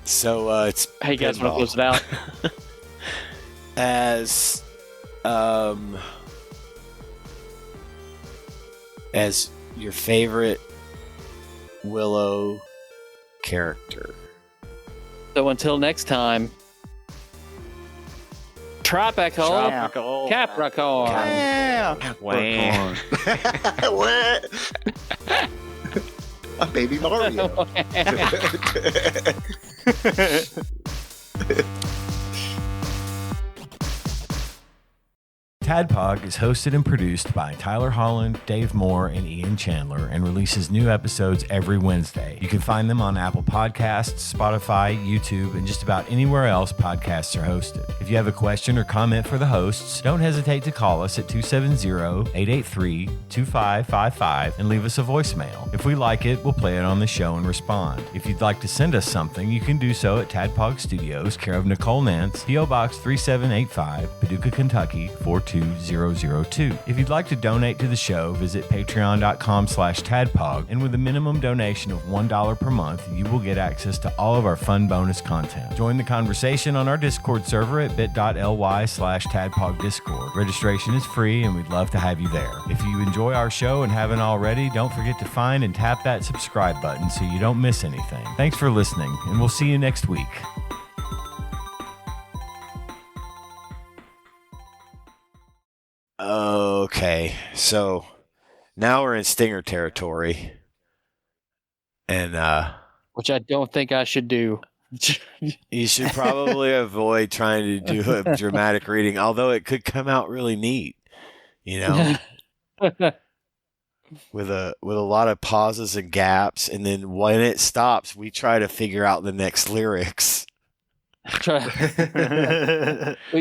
Speaker 3: So it's
Speaker 2: hey guys, want to close it out?
Speaker 3: As your favorite Willow character.
Speaker 2: So until next time, Tropical Capricorn.
Speaker 3: Wow.
Speaker 4: What? A baby Mario.
Speaker 3: TADPOG is hosted and produced by Tyler Holland, Dave Moore, and Ian Chandler, and releases new episodes every Wednesday. You can find them on Apple Podcasts, Spotify, YouTube, and just about anywhere else podcasts are hosted. If you have a question or comment for the hosts, don't hesitate to call us at 270-883-2555 and leave us a voicemail. If we like it, we'll play it on the show and respond. If you'd like to send us something, you can do so at TADPOG Studios, care of Nicole Nance, P.O. Box 3785, Paducah, Kentucky 42002. If you'd like to donate to the show, visit patreon.com/tadpog, and with a minimum donation of $1 per month, you will get access to all of our fun bonus content. Join the conversation on our Discord server at bit.ly/tadpogdiscord. Registration is free, and we'd love to have you there. If you enjoy our show and haven't already, don't forget to find and tap that subscribe button so you don't miss anything. Thanks for listening, and we'll see you next week. Okay, so now we're in Stinger territory, and
Speaker 2: which I don't think I should do.
Speaker 3: You should probably avoid trying to do a dramatic reading, although it could come out really neat, you know, with a lot of pauses and gaps, and then when it stops, we try to figure out the next lyrics.
Speaker 2: We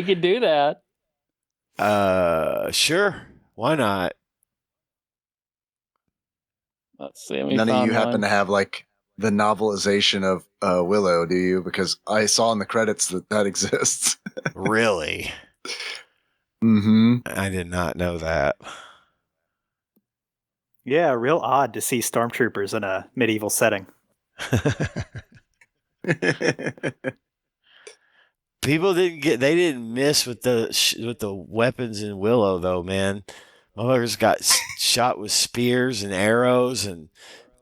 Speaker 2: could do that.
Speaker 3: Sure. Why not?
Speaker 2: Let's see.
Speaker 4: None of you happen to have like the novelization of Willow, do you? Because I saw in the credits that exists.
Speaker 3: Really?
Speaker 4: Mm-hmm.
Speaker 3: I did not know that.
Speaker 5: Yeah, real odd to see stormtroopers in a medieval setting.
Speaker 3: People didn't miss with the weapons in Willow though, man. Motherfuckers got shot with spears and arrows and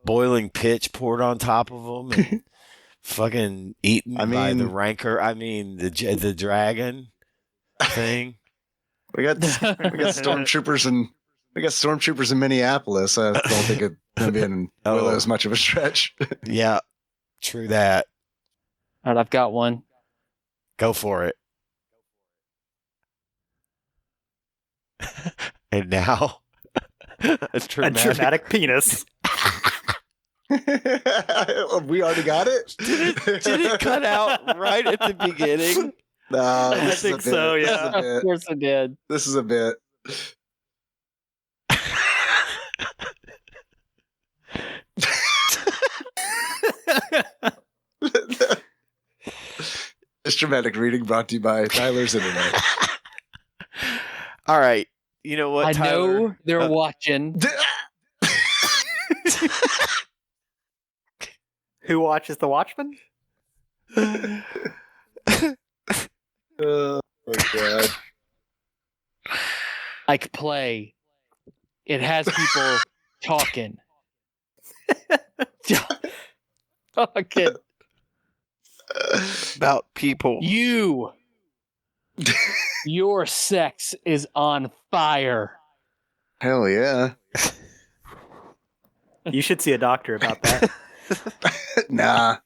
Speaker 3: boiling pitch poured on top of them and fucking eaten by the rancor. I mean the dragon thing.
Speaker 4: We got stormtroopers in Minneapolis. I don't think it's gonna be in Willow as much of a stretch.
Speaker 3: Yeah, true that.
Speaker 2: All right, I've got one.
Speaker 3: Go for it. And now, a
Speaker 5: dramatic penis.
Speaker 4: We already got it?
Speaker 3: Did it cut out right at the beginning?
Speaker 4: No,
Speaker 5: I think so, yeah.
Speaker 2: Of course it did.
Speaker 4: This is a bit. This dramatic reading brought to you by Tyler's Internet.
Speaker 3: All right. You know what,
Speaker 2: I
Speaker 3: Tyler?
Speaker 2: know they're watching.
Speaker 5: Who watches The Watchmen?
Speaker 4: Oh, my God.
Speaker 2: Like play. It has people talking. Talking.
Speaker 3: About people.
Speaker 2: Your sex is on fire.
Speaker 4: Hell yeah.
Speaker 5: You should see a doctor about that.
Speaker 4: Nah.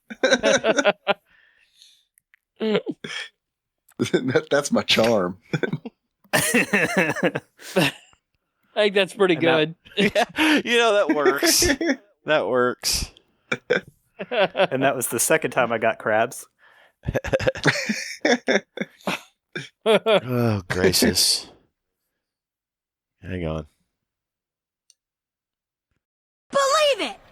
Speaker 4: That's my charm.
Speaker 2: I think that's pretty good.
Speaker 3: Yeah, you know, that works. That works.
Speaker 5: And that was the second time I got crabs.
Speaker 3: Oh, gracious. Hang on.
Speaker 6: Believe it!